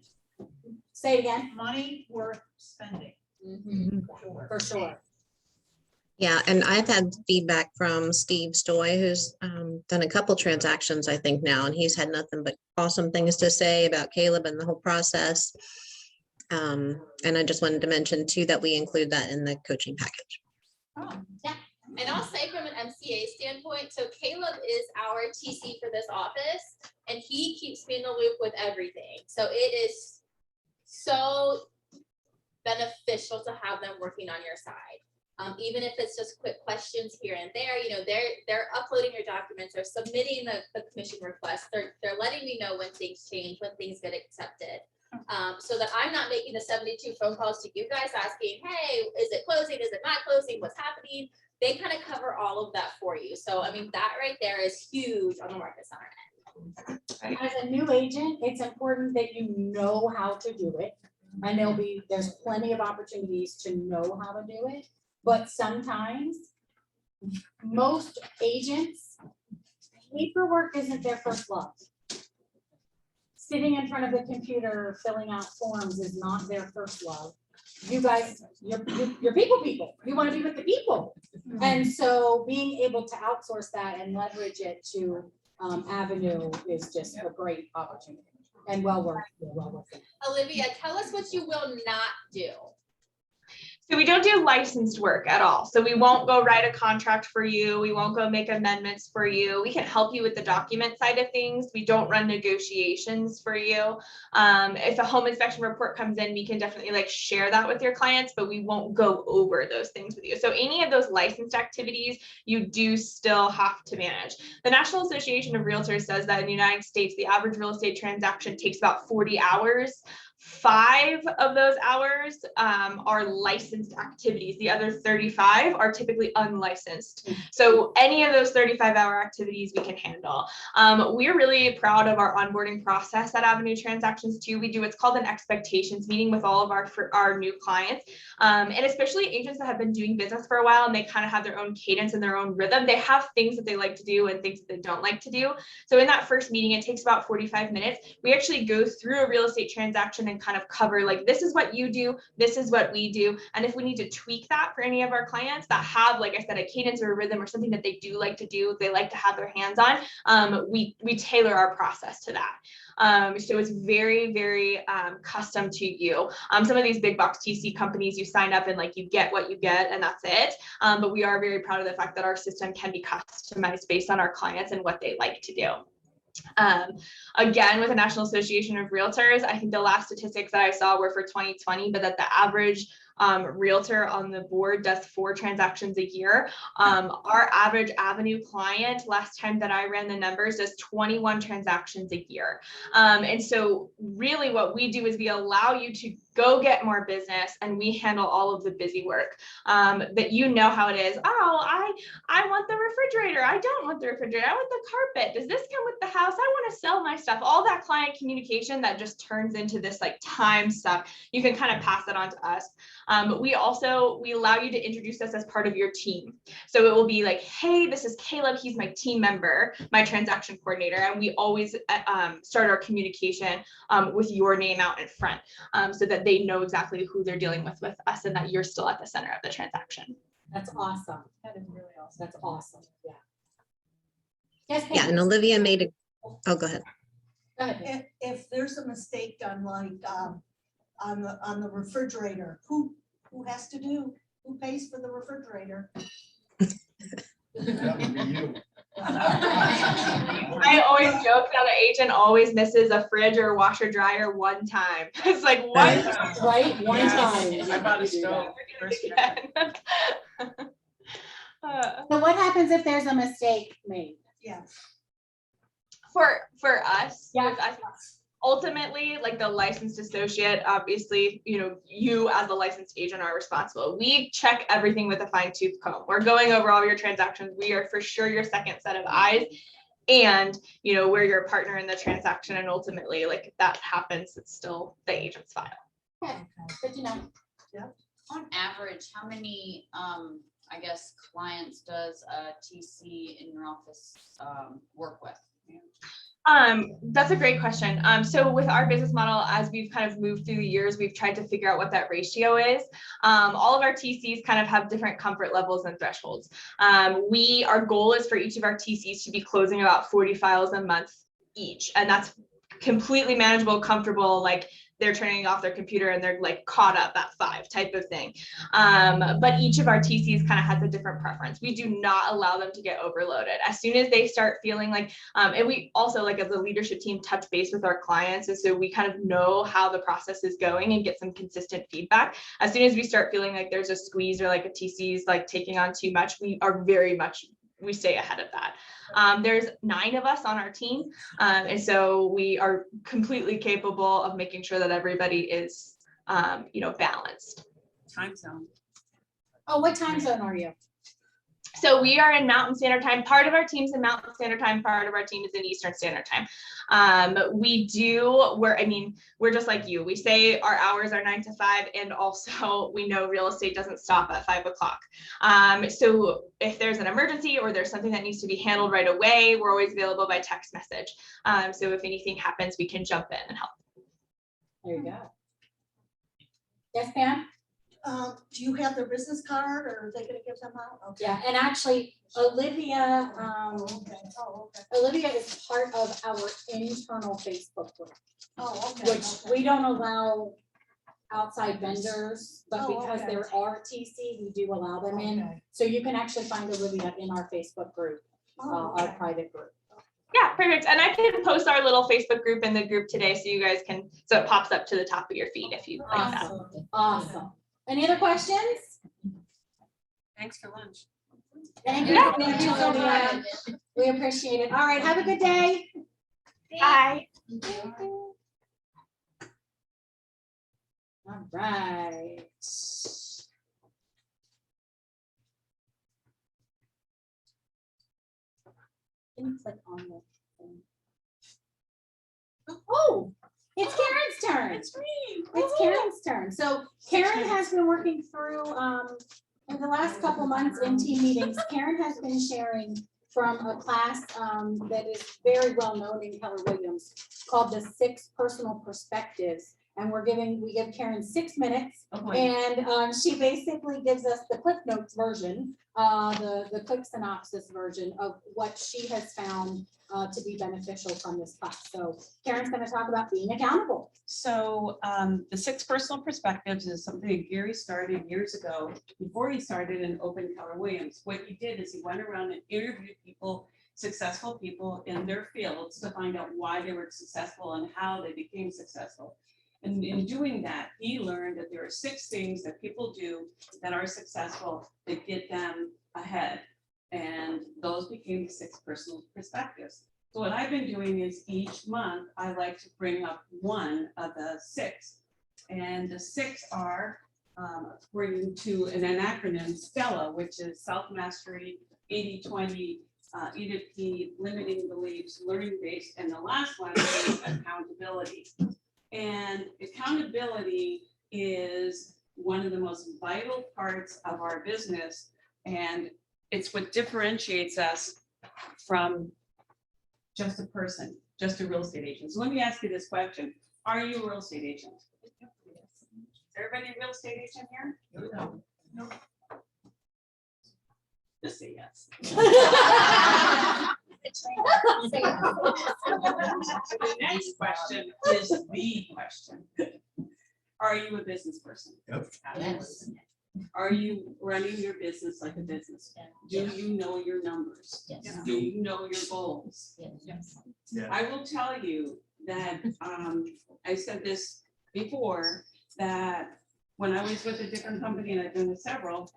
Say again. Money worth spending. For sure. Yeah, and I've had feedback from Steve Stoy, who's done a couple transactions, I think now, and he's had nothing but awesome things to say about Caleb and the whole process. And I just wanted to mention too that we include that in the coaching package. Oh, yeah. And I'll say from an MCA standpoint, so Caleb is our TC for this office, and he keeps me in the loop with everything. So it is so beneficial to have them working on your side. Even if it's just quick questions here and there, they're uploading your documents, they're submitting the commission request, they're letting me know when things change, when things get accepted. So that I'm not making the 72 phone calls to you guys asking, hey, is it closing? Is it not closing? What's happening? They kind of cover all of that for you. So, I mean, that right there is huge on the market center end. As a new agent, it's important that you know how to do it. And there's plenty of opportunities to know how to do it. But sometimes most agents, paperwork isn't their first love. Sitting in front of the computer, filling out forms is not their first love. You guys, you're people. You want to be with the people. And so being able to outsource that and leverage it to Avenue is just a great opportunity and well worth it. Olivia, tell us what you will not do. So we don't do licensed work at all. So we won't go write a contract for you. We won't go make amendments for you. We can help you with the document side of things. We don't run negotiations for you. If a home inspection report comes in, we can definitely share that with your clients, but we won't go over those things with you. So any of those licensed activities, you do still have to manage. The National Association of Realtors says that in the United States, the average real estate transaction takes about 40 hours. 5 of those hours are licensed activities. The other 35 are typically unlicensed. So any of those 35-hour activities we can handle. We're really proud of our onboarding process at Avenue Transactions too. We do what's called an expectations meeting with all of our new clients. And especially agents that have been doing business for a while and they kind of have their own cadence and their own rhythm. They have things that they like to do and things that they don't like to do. So in that first meeting, it takes about 45 minutes. We actually go through a real estate transaction presentation and kind of cover like, this is what you do, this is what we do. And if we need to tweak that for any of our clients that have, like I said, a cadence or a rhythm or something that they do like to do, they like to have their hands on, we tailor our process to that. So it's very, very custom to you. Some of these big box TC companies, you sign up and like you get what you get and that's it. But we are very proud of the fact that our system can be customized based on our clients and what they like to do. Again, with the National Association of Realtors, I think the last statistics that I saw were for 2020, but that the average realtor on the board does 4 transactions a year. Our average Avenue client, last time that I ran the numbers, does 21 transactions a year. And so really what we do is we allow you to go get more business and we handle all of the busy work. That you know how it is. Oh, I want the refrigerator. I don't want the refrigerator. I want the carpet. Does this come with the house? I want to sell my stuff. All that client communication that just turns into this like time stuff. You can kind of pass it on to us. But we allow you to introduce us as part of your team. So it will be like, hey, this is Caleb. He's my team member, my transaction coordinator. And we always start our communication with your name out in front so that they know exactly who they're dealing with us and that you're still at the center of the transaction. That's awesome. That is really awesome. That's awesome. Yeah. Yes. Yeah, Pam? and Olivia made a, oh, go ahead. Go ahead. If there's a mistake done, like on the refrigerator, who pays for the refrigerator? That would be you. I always joke that an agent always misses a fridge or washer dryer one time. It's like one time. Right, one time. I bought a stove. So what happens if there's a mistake made? Yeah. For us, Yeah. with us, ultimately, like the licensed associate, obviously, you as the licensed agent are responsible. We check everything with a fine tooth comb. We're going over all your transactions. We are for sure your second set of eyes. And, we're your partner in the transaction. And ultimately, like if that happens, it's still the agent's file. Okay, good to know. Yeah. On average, how many, I guess, clients does a TC in your office work with? That's a great question. So with our business model, as we've kind of moved through the years, we've tried to figure out what that ratio is. All of our TCs kind of have different comfort levels and thresholds. Our goal is for each of our TCs to be closing about 40 files a month each. And that's completely manageable, comfortable, like they're turning off their computer and they're like caught up at 5 type of thing. But each of our TCs kind of has a different preference. We do not allow them to get overloaded. As soon as they start feeling like, and we also like as a leadership team touch base with our clients. And so we kind of know how the process is going and get some consistent feedback. As soon as we start feeling like there's a squeeze or like a TC is like taking on too much, we stay ahead of that. There's 9 of us on our team. And so we are completely capable of making sure that everybody is, balanced. Time zone. Oh, what time zone are you? So we are in Mountain Standard Time. Part of our team's in Mountain Standard Time. Part of our team is in Eastern Standard Time. We're just like you. We say our hours are 9 to 5, and also we know real estate doesn't stop at 5 o'clock. So if there's an emergency or there's something that needs to be handled right away, we're always available by text message. So if anything happens, we can jump in and help. There you go. Yes, Pam? Do you have their business card or are they gonna give them out? Okay. Yeah, and actually Olivia, Olivia is part of our internal Facebook group. Oh, okay. Which we don't allow outside vendors, but because okay. there are TC, we do allow them in. Okay. So you can actually find Olivia in our Facebook group, our private group. Yeah, perfect. And I can post our little Facebook group in the group today so you guys can, so it pops up to the top of your feed if you like that. Awesome. Any other questions? Thanks for lunch. Thank you. Thank you so much. We appreciate it. All right, have a good day. Bye. All right. Can you click on the thing? Oh, it's Karen's turn. It's me. It's Karen's turn. So Karen has been working through, in the last couple months in team meetings, Karen has been sharing from a class that is very well known in Keller Williams called the 6 Personal Perspectives. and we give Karen 6 minutes. Oh, boy. And she basically gives us the Cliff Notes version, the quick synopsis version of what she has found to be beneficial from this class. So Karen's going to talk about being accountable. So the 6 personal perspectives is something that Gary started years ago before he started in Open Keller Williams. What he did is he went around and interviewed people, successful people in their fields, to find out why they were successful and how they became successful. And in doing that, he learned that there are 6 things that people do that are successful that get them ahead. And those became the 6 personal perspectives. So what I've been doing is each month, I like to bring up one of the 6. And the 6 are according to an acronym, STELLA, which is self-mastery, 80-20, EDP, limiting beliefs, learning based, and the last one is accountability. And accountability is one of the most vital parts of our business, and it's what differentiates us from just a person, just a real estate agent. So let me ask you this question. Are you a real estate agent? Is everybody a real estate agent here? No. Just say yes. The next question is the question. Are you a business person? Yep. Yes. Are you running your business like a business? Do you know your numbers? Yes. Do you know your goals? Yes. Yeah. I will tell you that, I said this before, that when I was with a different company, and I've been with several,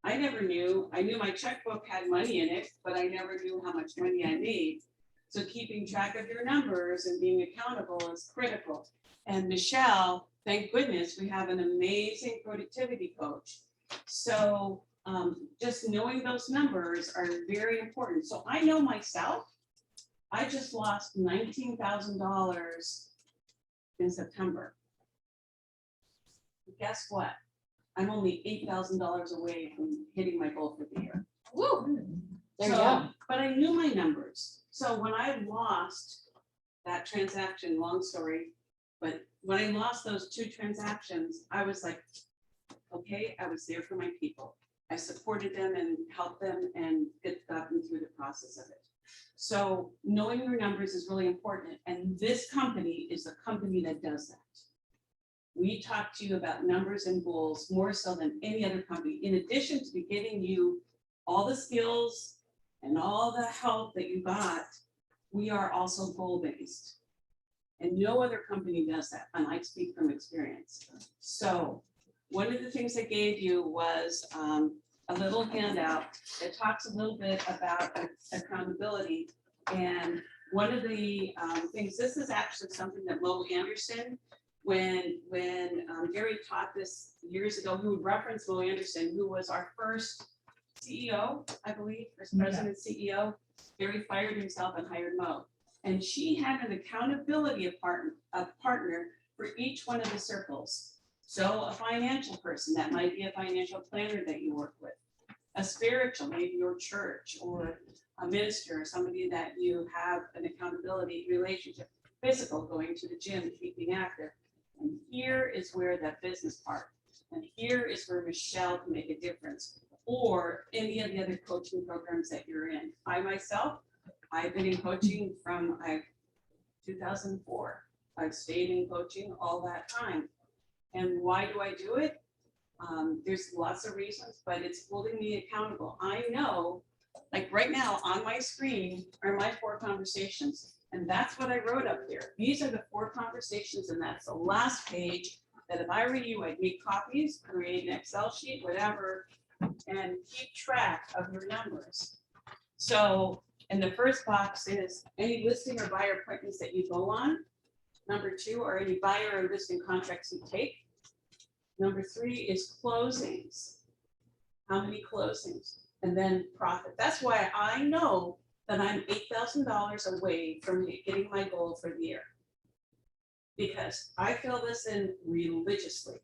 I never knew, I knew my checkbook had money in it, but I never knew how much money I made. So keeping track of your numbers and being accountable is critical. And Michelle, thank goodness, we have an amazing productivity coach. So just knowing those numbers are very important. So I know myself, I just lost $19,000 in September. Guess what? I'm only $8,000 away from hitting my goal for the year. Woo! There you So, go. but I knew my numbers. So when I lost that transaction, long story, but when I lost those 2 transactions, I was like, okay, I was there for my people. I supported them and helped them and got them through the process of it. So knowing your numbers is really important. And this company is a company that does that. We talk to you about numbers and goals more so than any other company. In addition to giving you all the skills and all the help that you got, we are also goal-based. And no other company does that, and I speak from experience. So one of the things I gave you was a little handout that talks a little bit about accountability. And one of the things, this is actually something that Mo Anderson, when Gary taught this years ago, he would reference Mo Anderson, who was our first CEO, I believe, first president CEO. Gary fired himself and hired Mo. And she had an accountability partner for each one of the circles. So a financial person, that might be a financial planner that you work with. A spiritual, maybe your church, or a minister, or somebody that you have an accountability relationship. Physical, going to the gym, keeping active. And here is where that business part, and here is where Michelle can make a difference, or any of the other coaching programs that you're in. I myself, I've been in coaching from 2004. I've stayed in coaching all that time. And why do I do it? There's lots of reasons, but it's holding me accountable. I know, like right now on my screen are my 4 conversations. And that's what I wrote up there. These are the 4 conversations, and that's the last page that if I were you, I'd make copies, create an Excel sheet, whatever, and keep track of your numbers. So, and the first box is any listing or buyer appointments that you go on. Number 2 are any buyer or listing contracts you take. Number 3 is closings. How many closings? And then profit. That's why I know that I'm $8,000 away from getting my goal for the year. Because I fill this in religiously.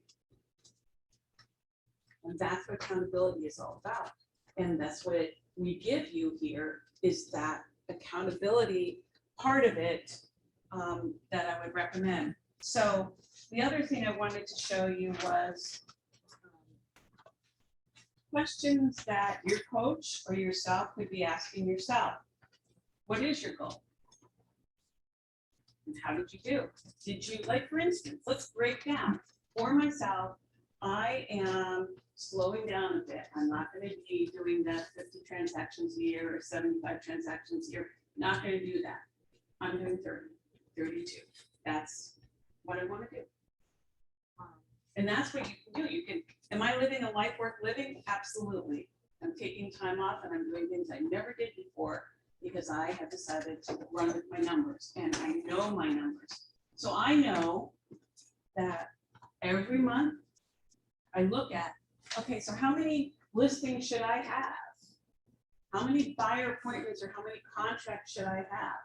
And that's what accountability is all about. And that's what we give you here, is that accountability part of it that I would recommend. So the other thing I wanted to show you was questions that your coach or yourself could be asking yourself. What is your goal? And how did you do? Did you, like, for instance, let's break down. For myself, I am slowing down a bit. I'm not going to be doing that 50 transactions a year or 75 transactions a year. Not going to do that. I'm doing 30, 32. That's what I want to do. And that's what you can do. You can, am I living a life worth living? Absolutely. I'm taking time off and I'm doing things I never did before because I have decided to run with my numbers and I know my numbers. So I know that every month I look at, okay, so how many listings should I have? How many buyer appointments or how many contracts should I have?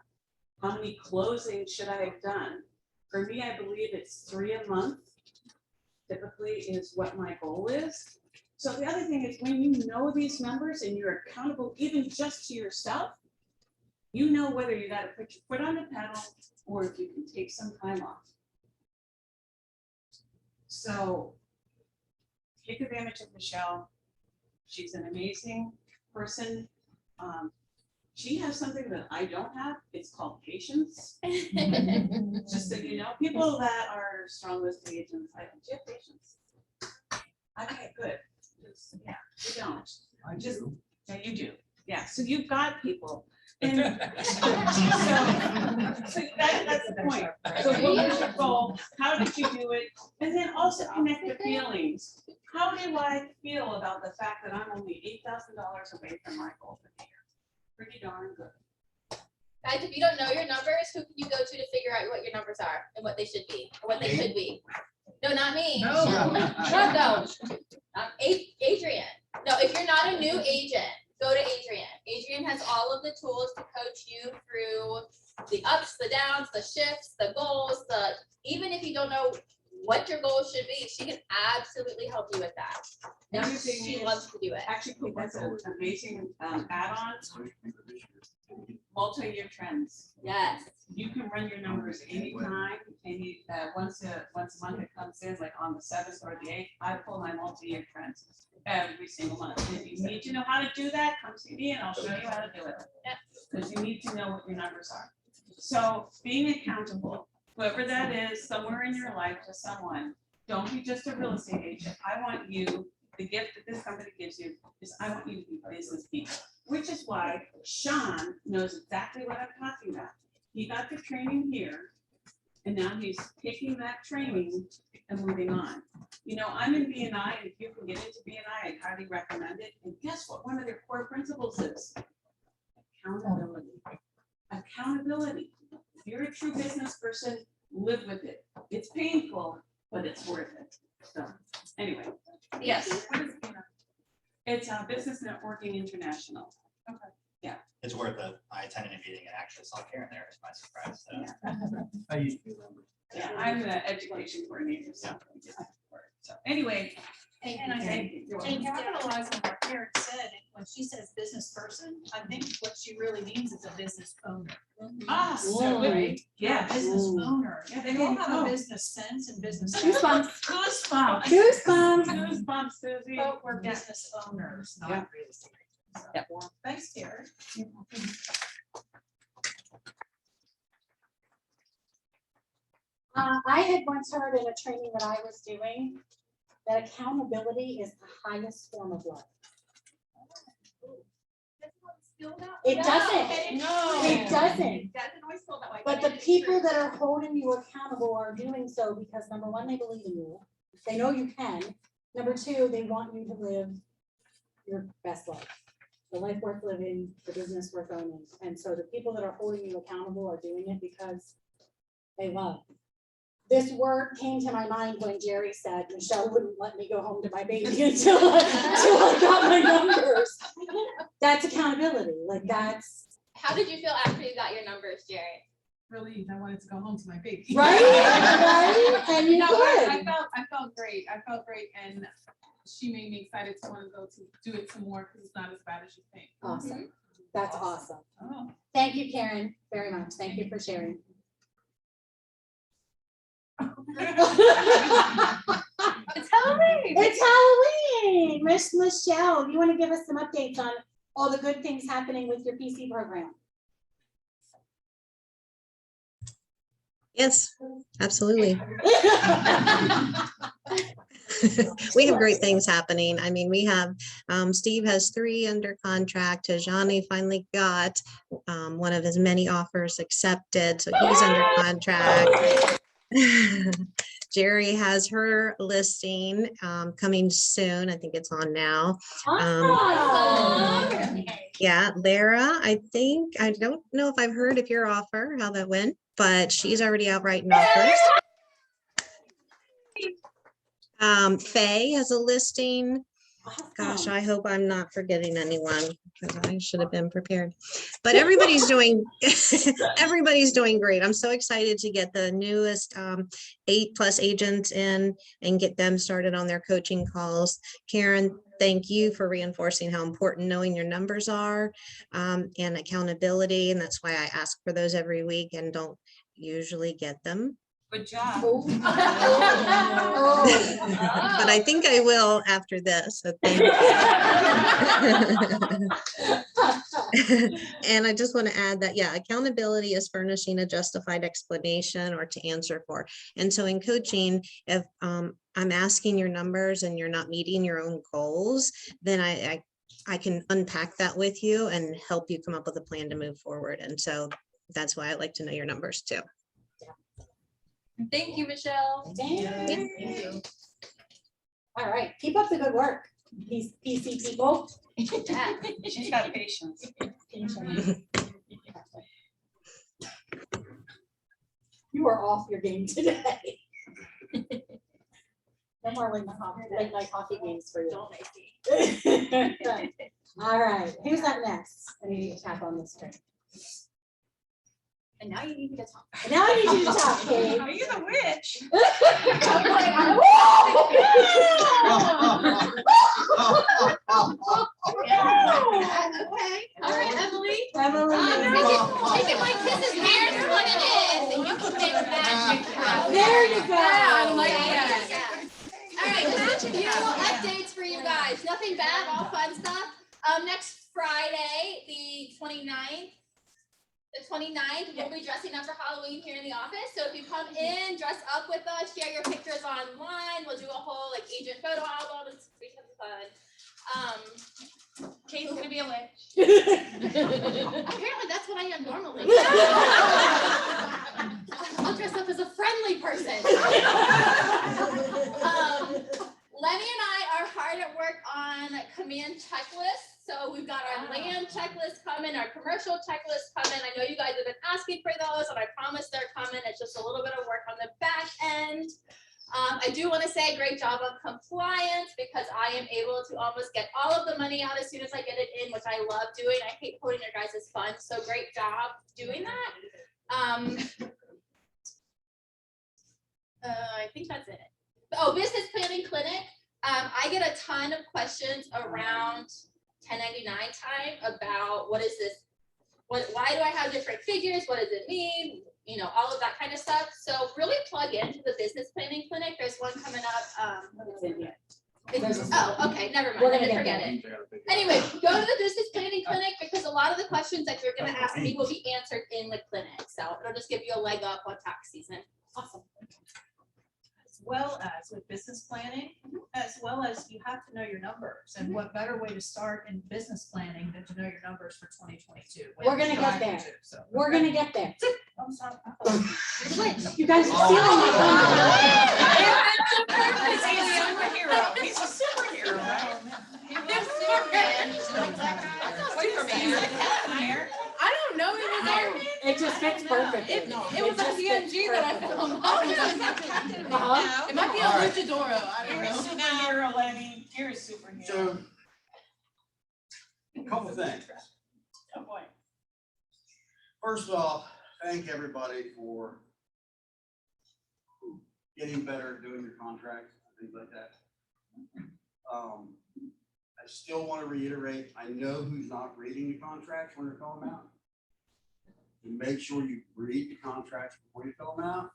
How many closings should I have done? For me, I believe it's 3 a month. Typically is what my goal is. So the other thing is when you know these numbers and you're accountable even just to yourself, you know whether you got to put your foot on the pedal or if you can take some time off. So take advantage of Michelle. She's an amazing person. She has something that I don't have. It's called patience. Just so you know, people that are strong listing agents, I don't have patience. Okay, good. Yeah, you don't. I just, yeah, you do. Yeah, so you've got people. And so that's the point. So what was your goal? How did you do it? And then also connect the feelings. How do I feel about the fact that I'm only $8,000 away from my goal for the year? Pretty darn good. Guys, if you don't know your numbers, who can you go to figure out what your numbers are and what they should be, or what they should be? No, not me. No. No. Adrian. No, if you're not a new agent, go to Adrian. Adrian has all of the tools to coach you through the ups, the downs, the shifts, the goals, even if you don't know what your goals should be, she can absolutely help you with that. And she loves to do it. Actually, that's an amazing add-on. Multi-year trends. Yes. You can run your numbers anytime, once a month it comes in, like on the 7th or the 8th, I pull my multi-year trends every single month. If you need to know how to do that, come see me and I'll show you how to do it. Because you need to know what your numbers are. So being accountable, whoever that is, somewhere in your life to someone, don't be just a real estate agent. I want you, the gift that this company gives you is I want you to be business people, which is why Sean knows exactly what I'm talking about. He got the training here and now he's taking that training and moving on. You know, I'm in BNI, and if you can get into BNI, I highly recommend it. And guess what? One of their core principles is accountability. Accountability. If you're a true business person, live with it. It's painful, but it's worth it. So anyway, yes. What is BNI? It's Business Networking International. Okay. Yeah. It's worth it. I attended a meeting and actually saw Karen there. It's my surprise. So. Yeah. I used to be a member. Yeah, I'm the education coordinator. So, so anyway, And I think, and capitalizing what Karen said, when she says business person, I think what she really means is a business owner. Ah, so good. Right? Yeah, Business owner. Yeah, They all have a business sense and business. Goosebumps. Goosebumps. Goosebumps. Goosebumps, Susie. But we're business owners, not Yeah. real estate. agents. Yep. Thanks, Karen. I had once heard in a training that I was doing that accountability is the highest form of love. It doesn't. No. It doesn't. It doesn't always feel that way. But the it is people true. that are holding you accountable are doing so because number one, they believe in you. They know you can. Number two, they want you to live your best life. The life worth living, the business worth owning. And so the people that are holding you accountable are doing it because they love. This word came to my mind when Jerry said Michelle wouldn't let me go home to my baby until I got my numbers. That's accountability. Like that's. How did you feel after you got your numbers, Jerry? Relieved. I wanted to go home to my baby. Right? Right? And you No, could. I felt great. I felt great, and she made me excited to want to go to do it some more because it's not as bad as you think. Awesome. That's awesome. Oh. Thank you, Karen, very much. Thank you for sharing. It's Halloween. It's Halloween. Miss Michelle, you want to give us some updates on all the good things happening with your PC program? Yes, absolutely. We have great things happening. I mean, we have, Steve has 3 under contract. Tajani finally got one of his many offers accepted, so he's under contract. Jerry has her listing coming soon. I think it's on now. Yeah, Lara, I don't know if I've heard of your offer, how that went, but she's already out writing offers. Faye has a listing. Gosh, I hope I'm not forgetting anyone because I should have been prepared. But everybody's doing everybody's doing great. I'm so excited to get the newest 8+ agents in and get them started on their coaching calls. Karen, thank you for reinforcing how important knowing your numbers are and accountability. And that's why I ask for those every week and don't usually get them. Good job. But I think I will after this. So thank you. And I just want to add that, yeah, accountability is furnishing a justified explanation or to answer for. And so in coaching, if I'm asking your numbers and you're not meeting your own goals, then I can unpack that with you and help you come up with a plan to move forward. And so that's why I like to know your numbers too. Thank you, Michelle. Thank you. All right, keep up the good work, these PC people. Yeah, she's got patience. You are off your game today. No more late night coffee games for you. Don't make me. All right, who's up next? I need to tap on this screen. And now you need me to talk. And now I need you to talk, Katie. Are you the witch? Okay, all right, Emily. Take it like this is here's what it is, and you can make magic happen. There you go. I like that. All right, just a few updates for you guys. Nothing bad, all fun stuff. Next Friday, the 29th, we'll be dressing up for Halloween here in the office. So if you come in, dress up with us, share your pictures online. We'll do a whole like agent photo album. It's pretty fun. Kate's gonna be a witch. Apparently that's what I am normally. I'll dress up as a friendly person. Lenny and I are hard at work on command checklists. So we've got our land checklist coming, our commercial checklist coming. I know you guys have been asking for those, and I promise they're coming. It's just a little bit of work on the back end. I do want to say great job on compliance because I am able to almost get all of the money out as soon as I get it in, which I love doing. I hate holding your guys' funds, so great job doing that. I think that's it. Oh, business planning clinic. I get a ton of questions around 1099 time about what is this? Why do I have different figures? What does it mean? You know, all of that kind of stuff. So really plug into the business planning clinic. There's one coming up. It's in here. Oh, okay, never mind. We're I gonna didn't get forget there. it. Anyway, go to the business planning clinic because a lot of the questions that you're gonna ask me will be answered in the clinic. So it'll just give you a leg up on tax season. Awesome. As well as with business planning, as well as you have to know your numbers. And what better way to start in business planning than to know your numbers for 2022? We're gonna get there. We're gonna get there. I'm sorry. You guys are stealing my He's a superhero. He's a superhero. I don't know, it was Iron Man. It just fits perfectly. It was a PNG that I found. Uh-huh. It might be a All right. luchadoro, I don't You're a know. superhero, Lenny. You're a superhero. So, a couple things. Oh, boy. First off, thank everybody for getting better at doing your contracts, things like that. I still want to reiterate, I know who's not reading the contracts when they're filling them out. And make sure you read the contracts before you fill them out.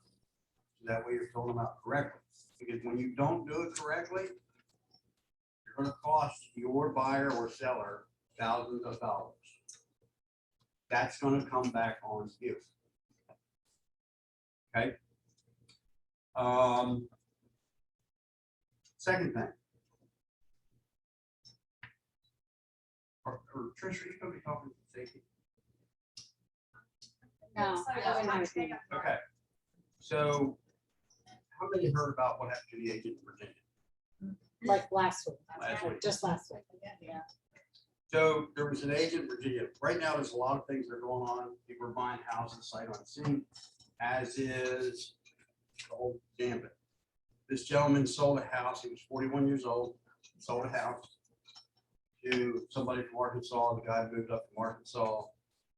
That way you're filling them out correctly. Because when you don't do it correctly, you're gonna cost your buyer or seller thousands of dollars. That's gonna come back on you. Okay? Second thing. Or Tricia, you gonna be talking to safety? No, Okay, so how many heard about what happened to the agent in Virginia? like last week, Last week. just last week, yeah. So there was an agent in Virginia. Right now, there's a lot of things that are going on. People are buying houses sight unseen, as is the whole gambit. This gentleman sold a house. He was 41 years old, sold a house to somebody from Arkansas. The guy moved up from Arkansas,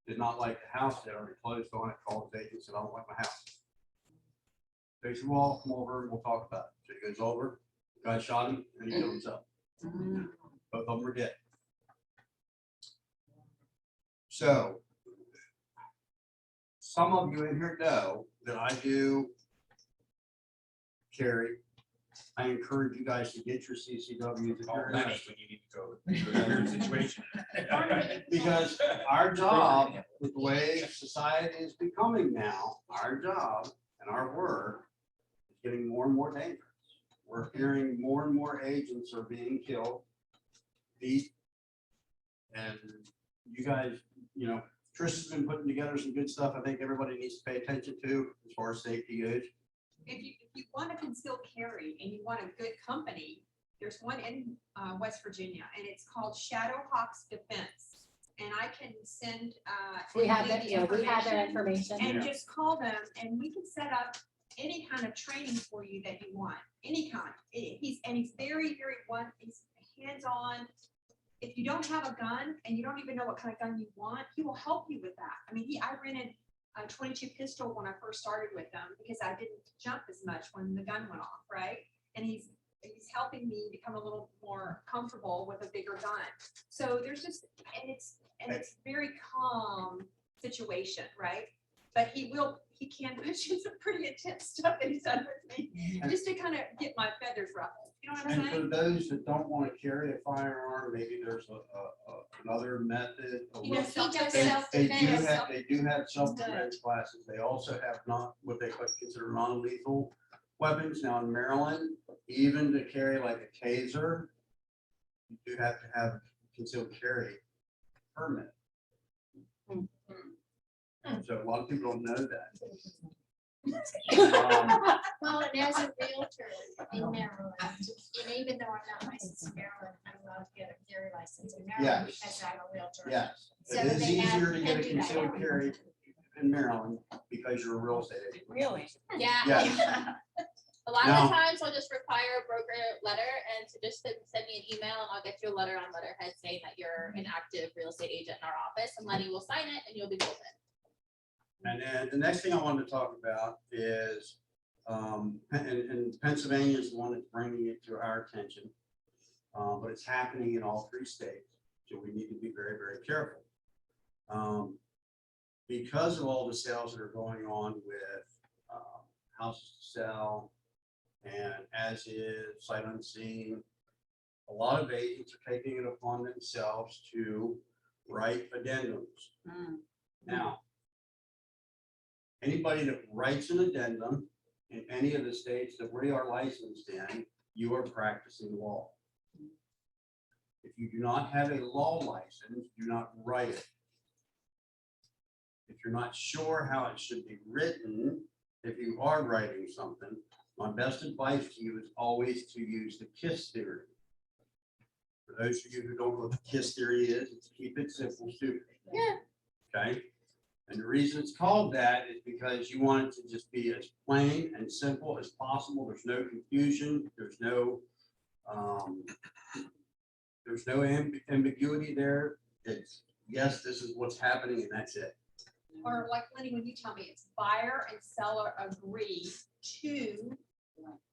did not like the house. They already closed on it, called his agent, said, I don't like my house. So he said, well, come over and we'll talk about it. So he goes over, the guy shot him and he killed himself. Both of them were dead. So some of you in here know that I do carry. I encourage you guys to get your CCWs. If you're interested. When you need to go to your situation. Because our job, with the way society is becoming now, our job and our work is getting more and more dangerous. We're hearing more and more agents are being killed, beat. And you guys, you know, Trish has been putting together some good stuff I think everybody needs to pay attention to as far as safety goes. If you want to conceal carry and you want a good company, there's one in West Virginia and it's called Shadowhawks Defense. And I can send. We have you that, the yeah, we have their information. And just call them and we can set up any kind of training for you that you want, any kind. He's very, he's hands-on. If you don't have a gun and you don't even know what kind of gun you want, he will help you with that. I mean, I rented a 22 pistol when I first started with them because I didn't jump as much when the gun went off, right? And he's helping me become a little more comfortable with a bigger gun. So there's just, and it's very calm situation, right? But he can put you some pretty intense stuff that he's done with me just to kind of get my feathers ruffled. You know what I'm And saying? for those that don't want to carry a firearm, maybe there's another method. of He does what- self-defense. They do have self-defense classes. They also have not, what they consider non-lethal weapons. Now in Maryland, even to carry like a taser, you do have to have concealed carry permit. So a lot of people don't know that. Well, and as a realtor in Maryland, and even though I'm not licensed in Maryland, I'm allowed to get a carry license in Maryland Yes. because I'm a realtor. Yes, So it is they have- easier to get a can do that. concealed carry in Maryland because you're a real estate agent. Really? Yeah. Yes. A lot of Now- the times I'll just require a broker letter and to just send me an email and I'll get you a letter on letterhead saying that you're an active real estate agent in our office and Lenny will sign it and you'll be golden. And then the next thing I wanted to talk about is, and Pennsylvania is the one that's bringing it to our attention. But it's happening in all 3 states, so we need to be very, very careful. Because of all the sales that are going on with houses to sell and as is, sight unseen, a lot of agents are taking it upon themselves to write addendums. Now, anybody that writes an addendum in any of the states that we are licensed in, you are practicing law. If you do not have a law license, do not write it. If you're not sure how it should be written, if you are writing something, my best advice to you is always to use the KISS theory. For those of you who don't know what the KISS theory is, it's keep it simple, stupid. Yeah. Okay? And the reason it's called that is because you want it to just be as plain and simple as possible. There's no confusion. There's no ambiguity there. It's, yes, this is what's happening and that's it. Or like Lenny, when you tell me it's buyer and seller agree to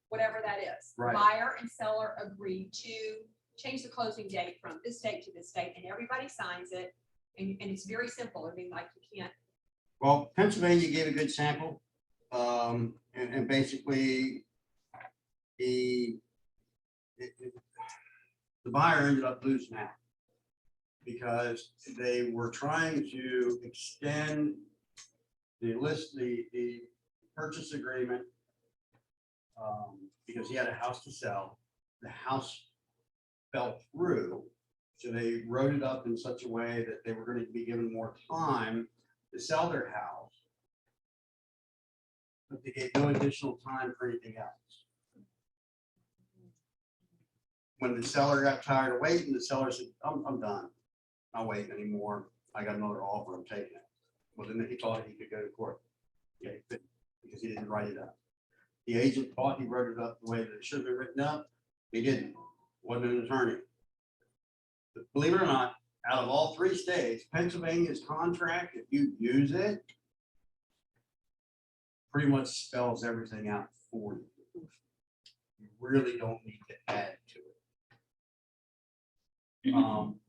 whatever that is. Right. Buyer and seller agree to change the closing date from this date to this date and everybody signs it. And it's very simple. I mean, like you can't. Well, Pennsylvania gave a good sample. And basically, the buyer ended up losing out because they were trying to extend the purchase agreement because he had a house to sell. The house fell through, so they wrote it up in such a way that they were going to be given more time to sell their house, but they gave no additional time for anything else. When the seller got tired of waiting, the seller said, I'm done. Not waiting anymore. I got another offer. I'm taking it. Well, then he thought he could go to court. Yeah, he couldn't because he didn't write it up. The agent thought he wrote it up the way that it should have been written up. He didn't. Wasn't an attorney. But believe it or not, out of all 3 states, Pennsylvania's contract, if you use it, pretty much spells everything out for you. You really don't need to add to it.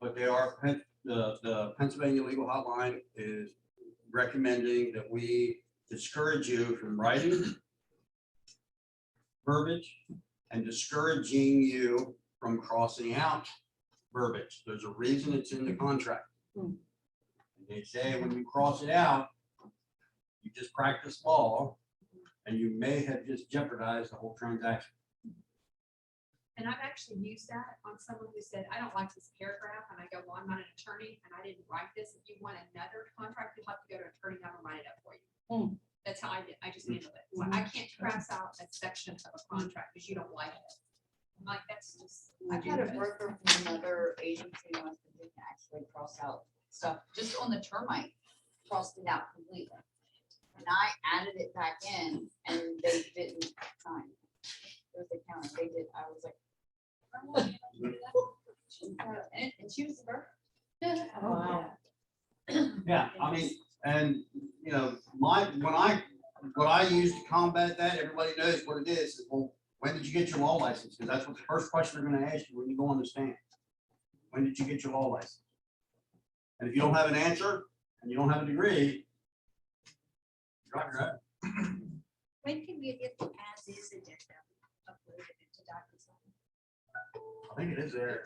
But they are, the Pennsylvania Legal Hotline is recommending that we discourage you from writing verbiage and discouraging you from crossing out verbiage. There's a reason it's in the contract. And they say when you cross it out, you just practice law and you may have just jeopardized the whole transaction. And I've actually used that on someone who said, I don't like this paragraph, and I go, well, I'm not an attorney and I didn't write this. If you want another contract, you'll have to go to an attorney and have them write it up for you. That's how I did. I just handled it. So I can't cross out a section of a contract because you don't like it. I'm like, that's just. I've had a broker from another agency once that didn't actually cross out stuff, just on the termite, crossed it out completely. And I added it back in and they didn't sign. It was the county, they did, I was like. And she was the broker. Wow. Yeah, I mean, and you know, what I use to combat that, everybody knows what it is well, when did you get your law license? Because that's what the first question they're going to ask you when you go on the stand. When did you get your law license? And if you don't have an answer and you don't have a degree, you're on your own. When can we get the as-is agenda uploaded into DocuSign? I think it is there.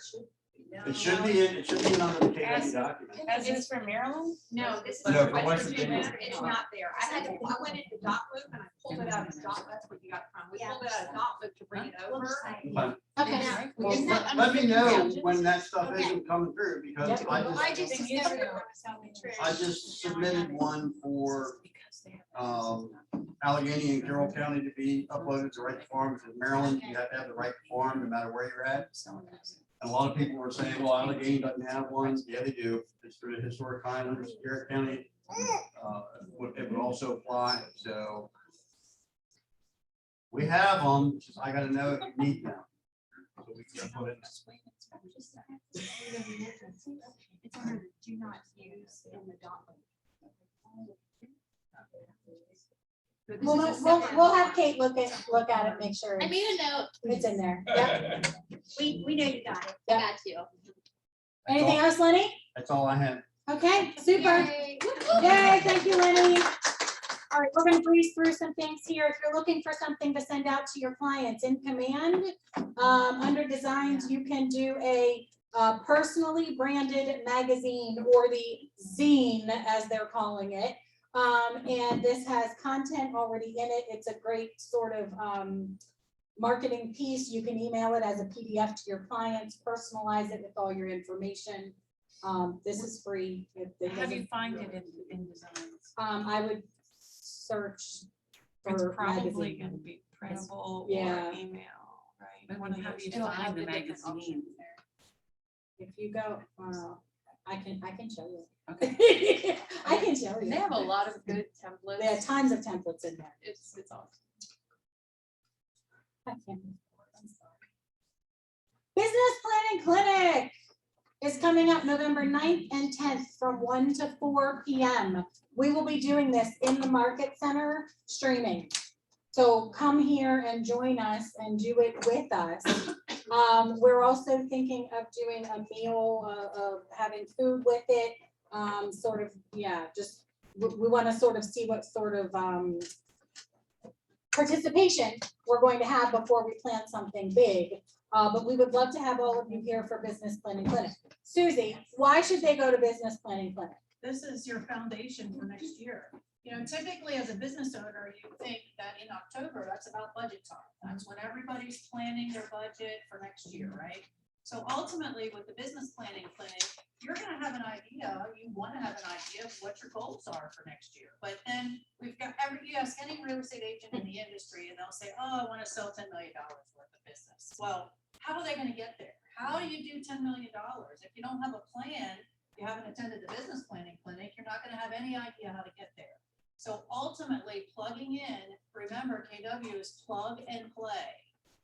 It should be in under the KW document. As is for Maryland? No, this is. No, for for West Virginia. Virginia. It's not there. I went into DocLoop and I pulled it out of Doc, that's where you got it from. We pulled it out of DocLoop to bring it over. Okay. Okay. Well, let me know when that stuff isn't coming through because I just submitted one for Allegheny and Carroll County to be uploaded to right to farm. In Maryland, you have to have the right to farm no matter where you're at. And a lot of people were saying, well, Allegheny doesn't have one. Yeah, they do. It's through the historic Highlands, Garrett County. It would also apply. So we have them. Just I got to know if you need them. So we can put it. It's under do not use in the DocLoop. We'll have Kate look at it, make sure I made a note. it's in there. Yep. We know you got it. Yep. I got you. Anything else, Lenny? That's all I have. Okay, super. Yay. Yay, thank you, Lenny. All right, we're gonna breeze through some things here. If you're looking for something to send out to your clients in command, under designs, you can do a personally branded magazine or the zine, as they're calling it. And this has content already in it. It's a great sort of marketing piece. You can email it as a PDF to your clients, personalize it with all your information. This is free. How do you find it in designs? I would search It's for probably magazine. going to be printable Yeah. or email, right? But One of how those. do you It'll find have the the different magazine. If you go, I can show you. Okay. I can show you. They have a lot of good templates. There are tons of templates in there. It's awesome. I can't. I'm sorry. Business Planning Clinic is coming up November 9th and 10th from 1 to 4 p.m. We will be doing this in the Market Center streaming. So come here and join us and do it with us. We're also thinking of doing a meal, of having food with it. Sort of, yeah, just we want to sort of see what sort of participation we're going to have before we plan something big. But we would love to have all of you here for Business Planning Clinic. Susie, why should they go to Business Planning Clinic? This is your foundation for next year. You know, typically as a business owner, you think that in October, that's about budget time. That's when everybody's planning their budget for next year, right? So ultimately with the Business Planning Clinic, you're gonna have an idea, you wanna have an idea of what your goals are for next year. But then we've got you ask any real estate agent in the industry and they'll say, oh, I wanna sell $10 million worth of business. Well, how are they gonna get there? How do you do $10 million? If you don't have a plan, you haven't attended the Business Planning Clinic, you're not gonna have any idea how to get there. So ultimately plugging in, remember KW is plug and play.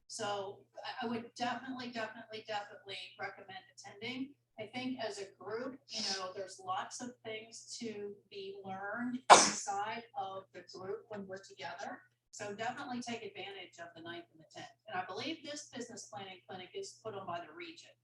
So I would definitely recommend attending. I think as a group, you know, there's lots of things to be learned inside of the group when we're together. So definitely take advantage of the 9th and the 10th. And I believe this Business Planning Clinic is put on by the region.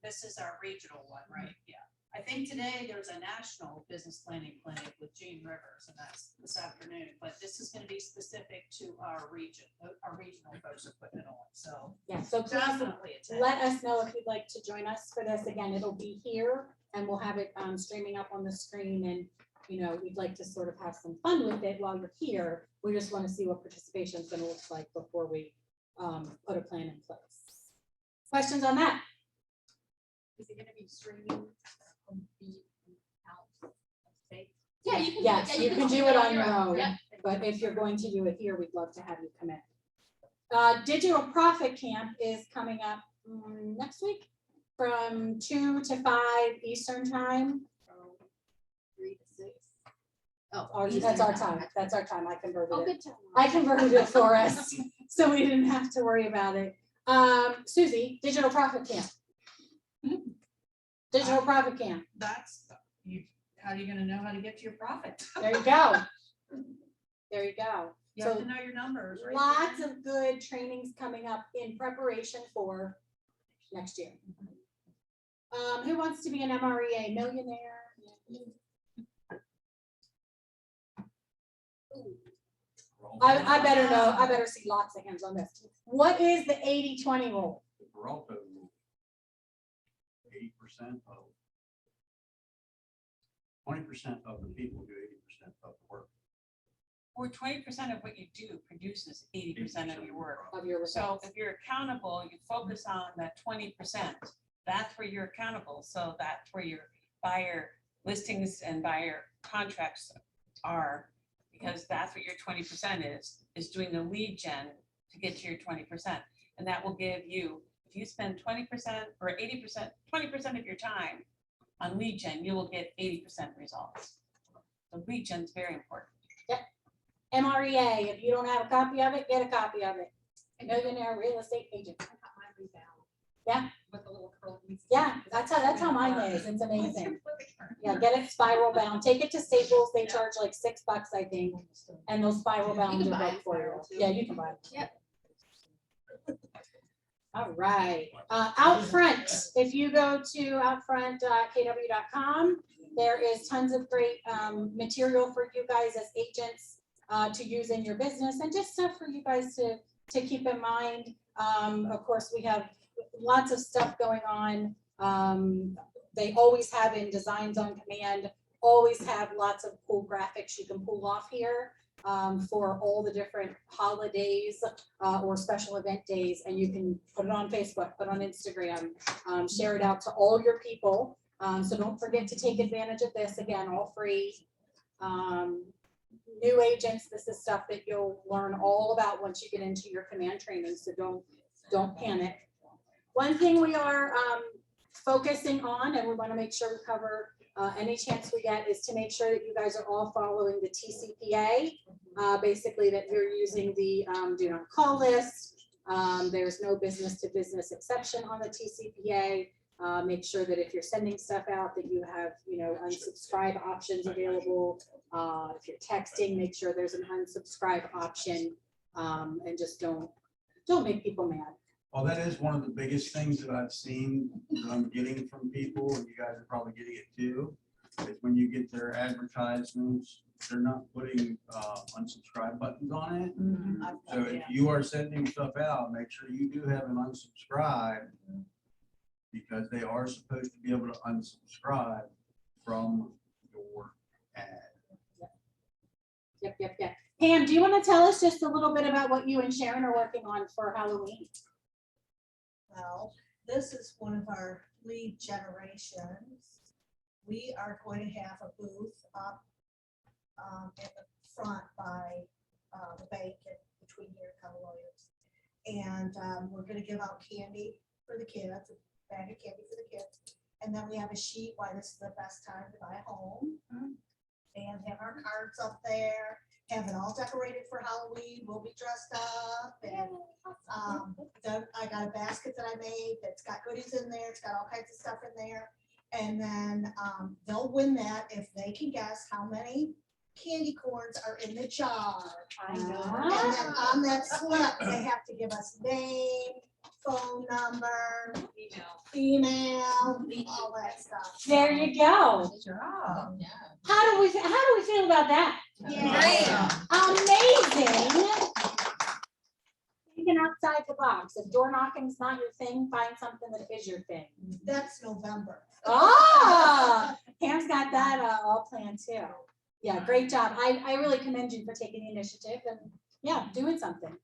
This is our regional one, right? Yeah. I think today there's a national business planning clinic with Gene Rivers, and that's this afternoon, but this is going to be specific to our region. Our regional folks are putting it on, so. Yeah, so please definitely attend. let us know if you'd like to join us for this. Again, it'll be here and we'll have it streaming up on the screen, and you know, we'd like to sort of have some fun with it while you're here. We just want to see what participation is going to look like before we put a plan in place. Questions on that? Is it gonna be streaming? Yeah, you can do it on your own, but if you're going to do it here, we'd love to have you come in. Digital Profit Camp is coming up next week from 2 to 5 Eastern time. 3 to 6. That's our time. That's our time. I converted Oh, it. good time. I converted it for us, so we didn't have to worry about it. Susie, Digital Profit Camp. Digital Profit Camp. That's how are you gonna know how to get to your profit? There you go. There you go. You have to know your numbers, right? Lots of good trainings coming up in preparation for next year. Who wants to be an MREA millionaire? I better know. I better see lots of hands on this. What is the 80-20 rule? We're also 80% of 20% of the people do 80% of the work. Or 20% of what you do produces 80% of your work. Of your So results. if you're accountable, you focus on that 20%. That's where you're accountable. So that's where your buyer listings and buyer contracts are, because that's what your 20% is doing the lead gen to get to your 20%. And that will give you, if you spend 20% or 80%, 20% of your time on lead gen, you will get 80% results. So lead gen is very important. Yep. MREA, if you don't have a copy of it, get a copy of it. Millionaire Real Estate Agent. Yeah. With the little curl. Yeah, that's how mine is. It's amazing. Yeah, get it spiral bound. Take it to Staples. They charge like $6, I think. And those spiral bound are great for you. Yeah, you can buy it. Yep. All right. Outfront, if you go to outfront.kw.com, there is tons of great material for you guys as agents to use in your business, and just stuff for you guys to keep in mind. Of course, we have lots of stuff going on. They always have in Designs on Command, always have lots of cool graphics you can pull off here for all the different holidays or special event days. And you can put it on Facebook, put it on Instagram, share it out to all your people. So don't forget to take advantage of this. Again, all free. New agents, this is stuff that you'll learn all about once you get into your command training. So don't panic. One thing we are focusing on, and we want to make sure we cover any chance we get, is to make sure that you guys are all following the TCPA. Basically that you're using the do not call list. There's no business to business exception on the TCPA. Make sure that if you're sending stuff out that you have, unsubscribe options available. If you're texting, make sure there's an unsubscribe option, and just don't make people mad. Well, that is one of the biggest things that I've seen that I'm getting from people, and you guys are probably getting it too, is when you get their advertisements they're not putting unsubscribe buttons on it. I've- So if you are sending stuff out, make sure you do have an unsubscribe, because they are supposed to be able to unsubscribe from your ad. Yep. Pam, do you want to tell us just a little bit about what you and Sharon are working on for Halloween? Well, this is one of our lead generations. We are going to have a booth up at the front by the bank between here and Keller Williams. And we're gonna give out candy for the kids, a bag of candy for the kids. And then we have a sheet why this is the best time to buy a home. And have our cards up there, have it all decorated for Halloween. We'll be dressed up. And then I got a basket that I made that's got goodies in there. It's got all kinds of stuff in there. And then they'll win that if they can guess how many candy corns are in the jar. I know. And then on that slip, they have to give us name, phone number, email, all that stuff. There you go. How do we feel about that? Amazing. Thinking outside the box. If door knocking's not your thing, find something that is your thing. That's November. Ah, Pam's got that all planned too. Yeah, great job. I really commend you for taking the initiative and yeah, doing something.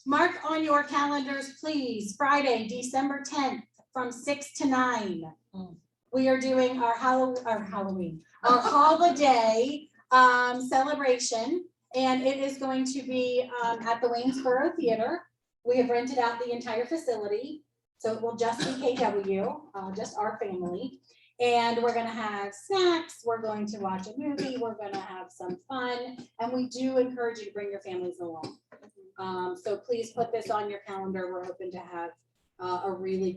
Mark on your calendars, please. Friday, December 10th from 6 to 9. We are doing our Halloween, our holiday celebration, and it is going to be at the Waynesboro Theater. We have rented out the entire facility, so it will just be KW, just our family. And we're gonna have snacks, we're going to watch a movie, we're gonna have some fun, and we do encourage you to bring your families along. So please put this on your calendar. We're hoping to have a really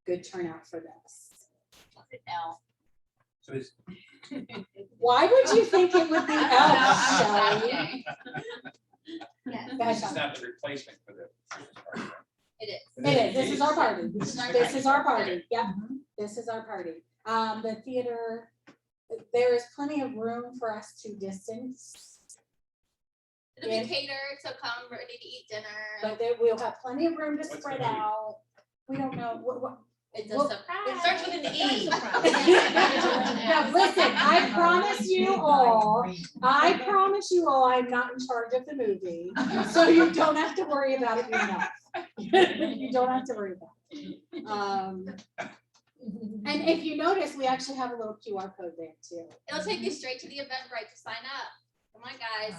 good turnout for this. So it's. Why would you think it would be else, Shelley? This is not the replacement for the Christmas party. It is. It is. This is our party. This is our This party. is our party. Yep. This is our party. The theater, there is plenty of room for us to distance. It'll be catered, so come ready to eat dinner. But there, we'll have plenty of room to What's spread the movie? out. We don't know what. It's a Well, surprise. It starts with an E. Now, listen, I promise you all, I'm not in charge of the movie, so you don't have to worry about it yourself. You don't have to worry about it. And if you notice, we actually have a little QR code there too. It'll take you straight to the Eventbrite to sign up. Come on, guys.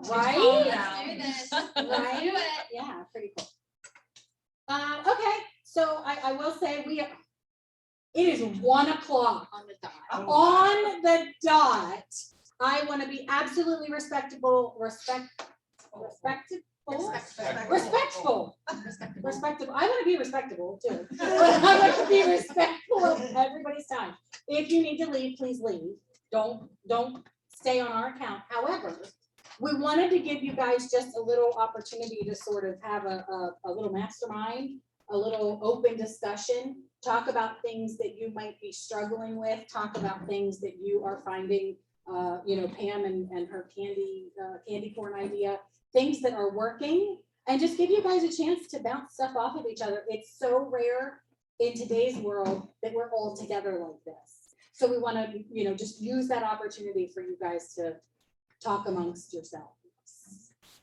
Right? Let's do this. Let's do it. Yeah, pretty cool. Okay, so I will say it is 1 o'clock. On the dot. On the dot. I want to be absolutely respectful. I want to be respectable too. I want to be respectful of everybody's time. If you need to leave, please leave. Don't stay on our account. However, we wanted to give you guys just a little opportunity to sort of have a little mastermind, a little open discussion, talk about things that you might be struggling with, talk about things that you are finding, Pam and her candy corn idea, things that are working, and just give you guys a chance to bounce stuff off of each other. It's so rare in today's world that we're all together like this. So we want to, just use that opportunity for you guys to talk amongst yourselves.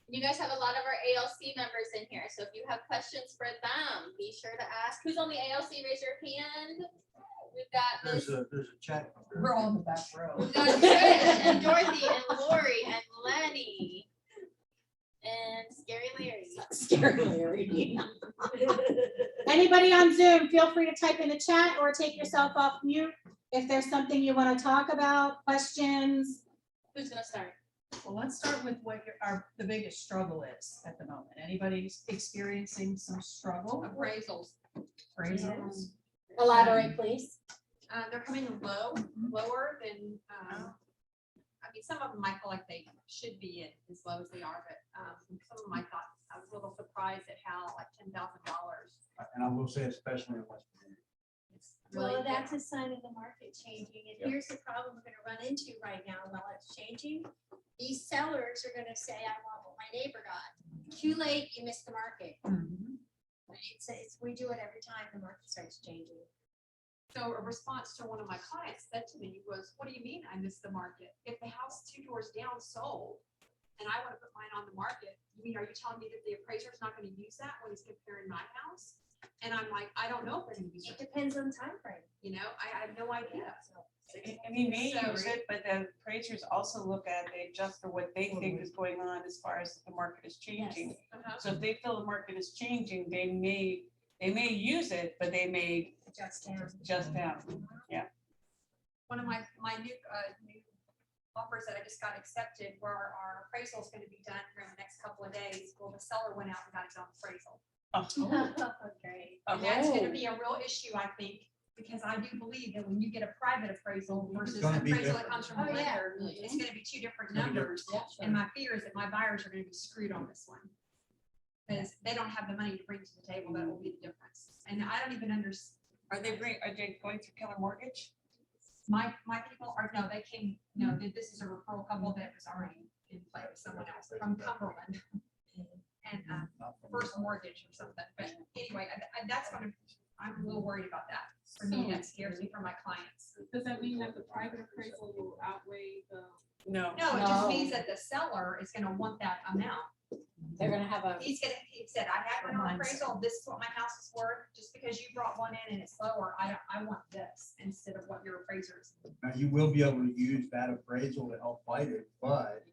You guys have a lot of our ALC members in here, so if you have questions for them, be sure to ask. Who's on the ALC? Raise your hand. We've got There's a chat. We're all in the back row. We've got Trish and Dorothy and Lori and Lenny and Scary Larry. Scary Larry. Anybody on Zoom, feel free to type in the chat or take yourself off mute if there's something you want to talk about, questions. Who's gonna start? Well, let's start with what the biggest struggle is at the moment. Anybody experiencing some struggle? Appraisals. Appraisals? Elaborate, please. They're coming lower than, some of them I feel like they should be at as low as they are, but some of them I thought, I was a little surprised at how like $10,000. And I will say especially in West Virginia. Well, that's a sign of the market changing, and Yep. here's the problem we're gonna run into right now while it's changing. These sellers are gonna say, I want what my neighbor got. Too late, you missed the market. We do it every time the market starts changing. So a response to one of my clients said to me was, what do you mean I missed the market? If the house 2 doors down sold and I want to put mine on the market, you mean, are you telling me that the appraiser's not going to use that when he's comparing my house? And I'm like, I don't know if they're going to use It it. depends on time frame. You know, I have no idea. And he may So- use it, but the appraisers also look at, they adjust for what they think is going on as far as the market is changing. Uh-huh. So if they feel the market is changing, they may use it, but they may Adjust down. adjust down. One of my new offers that I just got accepted where our appraisal is going to be done here in the next couple of days. Well, the seller went out and got his own appraisal. Okay. And that's gonna be a real issue, I think, because I do believe that when you get a private appraisal versus gonna be appraisal that different. comes from a Oh, yeah. lender, it's gonna be 2 different Gonna be numbers. And my fear is that my buyers are gonna be screwed on this one. Because they don't have the money to bring to the table, that will be the difference. And I don't even understand. Are they going through Keller Mortgage? My people are, no, they came, no, this is a referral couple that was already in play with someone else from Cumberland. And First Mortgage or something, but anyway, that's what I'm a little worried about that. For me, that scares me for my clients. Does that mean that the private appraisal will outweigh the? No. No, it just means that the seller is gonna want that amount. They're gonna have a, He said, I had my own appraisal, this is what my house is worth, just because you brought one in and it's lower, I want this instead of what your appraiser is. Now, you will be able to use that appraisal to help fight it, but,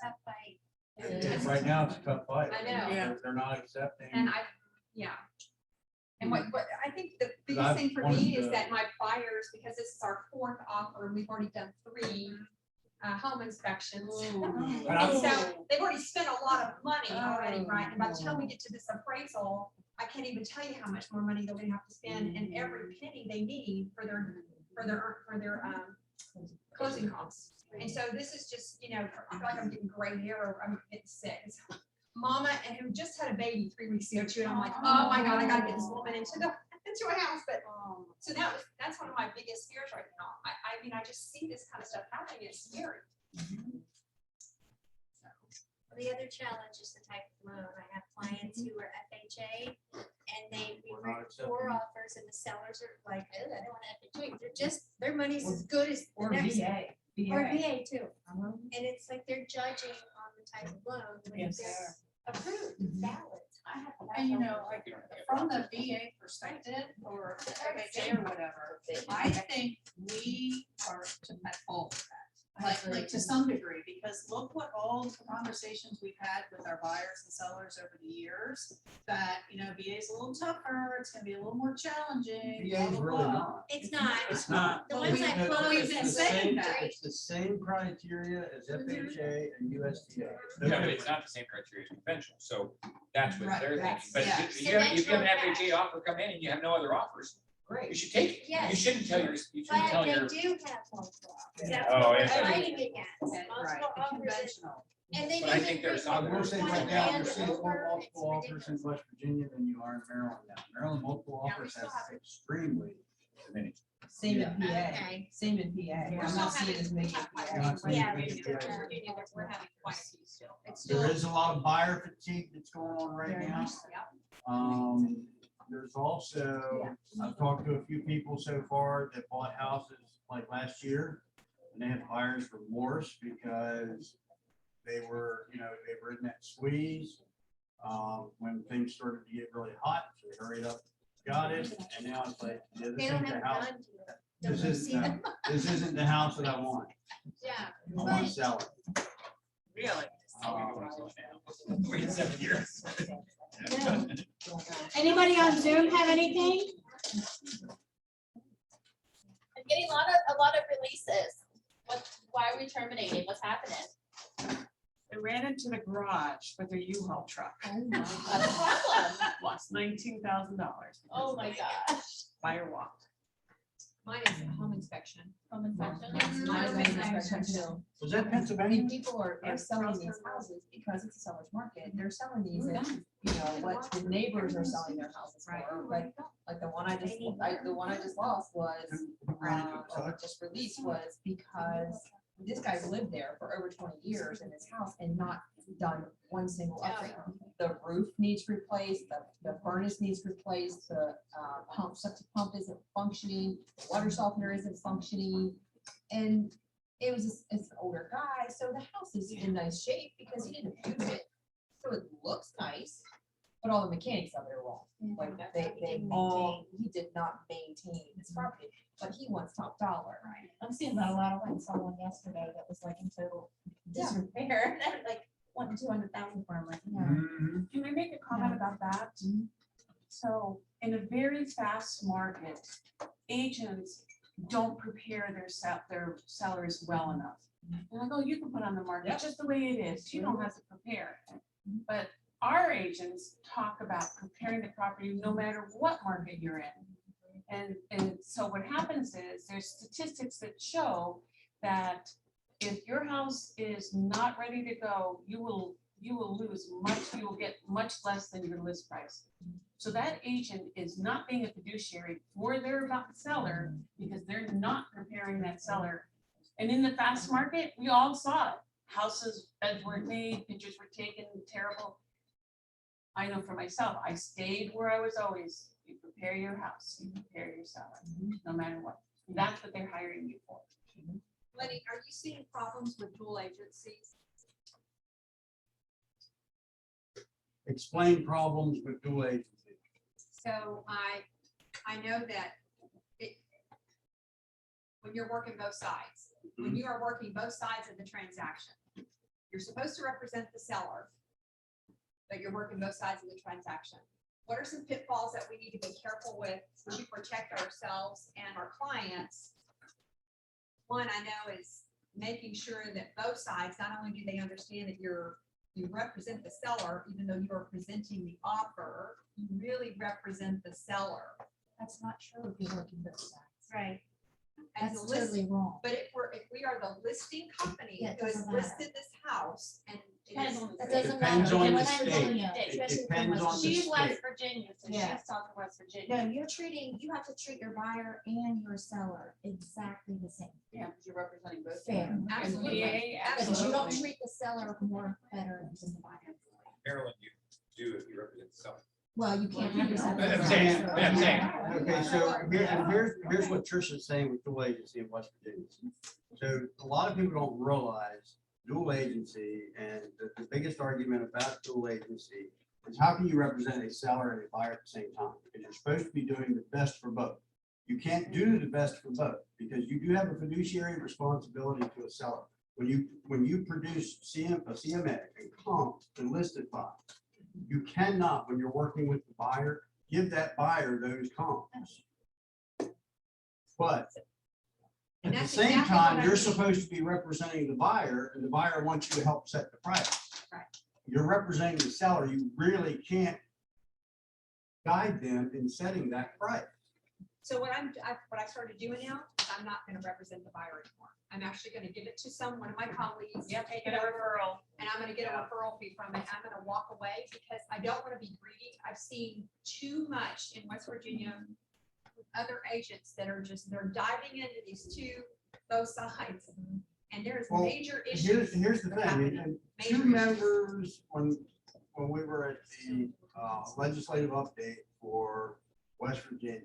Tough fight. right now it's a tough fight. I know. They're not accepting. And yeah. And what I think the I've biggest thing for wanted me is to- that my buyers, because this is our 4th offer, and we've already done 3 home inspections. And so they've already spent a lot of money already, right? And by the time we get to this appraisal, I can't even tell you how much more money they're gonna have to spend and every penny they need for their closing costs. And so this is just, you know, I feel like I'm getting gray hair or I'm getting sick. It's Mama, and who just had a baby 3 weeks ago too, and I'm like, oh my God, I gotta get this woman into a house, but so that's one of my biggest fears right now. I mean, I just see this kind of stuff happening, it's scary. The other challenge is the type of loan. I have clients who are FHA and we We're not bring 4 accepting. offers and the sellers are like, oh, I don't want FHA. They're just, their money's as good as the next. Or VA too. And it's like they're judging on the type of loan when Yes, it's approved, valid. And you know, like from the VA perspective or the FHA or whatever, I think we are at fault with that. Like to some degree, because look what all the conversations we've had with our buyers and sellers over the years, that, you know, VA is a little tougher, it's gonna be a little more challenging. VA is blah, blah, really blah. not. It's not. It's not. The ones I It's closed the at same- that. It's the same criteria as FHA and USDA. Yeah, but it's not the same criteria as conventional, so that's what Right, they're thinking. that's- But yeah. if you have an FHA offer come in and you have no other offers, you should take it. You Yes. shouldn't tell you shouldn't But tell they your. do have multiple offers. That's Oh, what we're yeah. fighting against. Right, Multiple the offers. conventional. And they But I even think there's bring I some- will say one right now, land you're seeing more over. multiple It's offers in West Virginia than you are in Maryland now. Maryland multiple Yeah, we offers still has have- extremely diminished. Same Yeah. in PA, Okay. same in PA. We're I'm still not seeing as many. having, You're not seeing Yeah, it in we still PA. have- Virginia, we're having quite a few still. It's There still. is a lot of buyer fatigue that's going on right Very now. much Yep. There's also, I've talked to a few people so far that bought houses like last year. And they had buyer's remorse because they were, you know, they were in that squeeze. When things started to get really hot, so they hurried up, got it, and now it's like, yeah, this They don't isn't the have house. guns. Don't This see them. this isn't the house that I want. Yeah. I want to sell it. Really? Wait 7 years. anybody on Zoom have anything? I'm getting a lot of releases. Why are we terminating? What's happening? They ran into the garage with their U-Haul truck. What's the problem? Lost $19,000. Oh my gosh. Firewalk. Mine is a home inspection. Home inspection. Mine is an inspection. Was that Pennsylvania? People are selling these houses because it's a seller's market. They're selling these, and, you know, what the neighbors are selling their houses for, but one I just, the one I just lost was, or just released was because this guy's lived there for over 20 years in his house and not done one single upgrade. The roof needs replaced, the furnace needs replaced, the septic pump isn't functioning, the water softener isn't functioning. And it's an older guy, so the house is in nice shape because he didn't use it. So it looks nice, but all the mechanics of it are wrong. Like he did not maintain his property, but he wants top dollar. Right. I'm seeing that a lot. I went and saw one yesterday that was like in total disrepair, like wanting 200,000 for him, like, no. Can I make a comment about that? So in a very fast market, agents don't prepare their sellers well enough. And I go, you can put on the market just the way it is. You don't have to prepare. But our agents talk about preparing the property no matter what market you're in. And so what happens is there's statistics that show that if your house is not ready to go, you will lose much, you will get much less than your list price. So that agent is not being a fiduciary for their seller because they're not preparing that seller. And in the fast market, we all saw it. Houses, beds weren't made, pictures were taken, terrible. I know for myself, I stayed where I was always. You prepare your house, you prepare your seller, no matter what. That's what they're hiring you for. Lenny, are you seeing problems with dual agencies? Explain problems with dual agency. So I know that when you're working both sides, when you are working both sides of the transaction, you're supposed to represent the seller, but you're working both sides of the transaction. What are some pitfalls that we need to be careful with to protect ourselves and our clients? One I know is making sure that both sides, not only do they understand that you represent the seller, even though you are presenting the offer, you really represent the seller. That's not true if you're working both sides. Right. That's totally wrong. But if we are the listing company Yeah, it who has doesn't matter. listed this house and That doesn't Depends matter. on the When I'm state. telling you, It especially depends from on the She's West state. Virginia, so Yeah. she's talking West Virginia. No, you have to treat your buyer and your seller exactly the same. Yeah, because you're representing both. Fair. Absolutely. Because you don't treat the seller more better than the buyer. Maryland, you do if you represent the seller. Well, you can't represent. But I'm both saying- sides, so- but I'm saying- Okay, so here's what Trisha's saying with dual agency in West Virginia. So a lot of people don't realize dual agency, and the biggest argument about dual agency is how can you represent a seller and a buyer at the same time? Because you're supposed to be doing the best for both. You can't do the best for both because you do have a fiduciary responsibility to a seller. When you produce a CMA and comp and listed file, you cannot, when you're working with the buyer, give that buyer those comps. But at the that's same exactly time, what I you're mean. supposed to be representing the buyer and the buyer wants you to help set the price. Right. You're representing the seller. You really can't guide them in setting that price. So what I started doing now is I'm not going to represent the buyer anymore. I'm actually going to give it to one of my colleagues. Yep, take get it a over, referral. and I'm going to get a referral fee from it. I'm going to walk away because I don't want to be greedy. I've seen too much in West Virginia with other agents that are they're diving into these both sides, and there's Well, major issues. Here's the thing, and two members, when we were at the legislative update for West Virginia,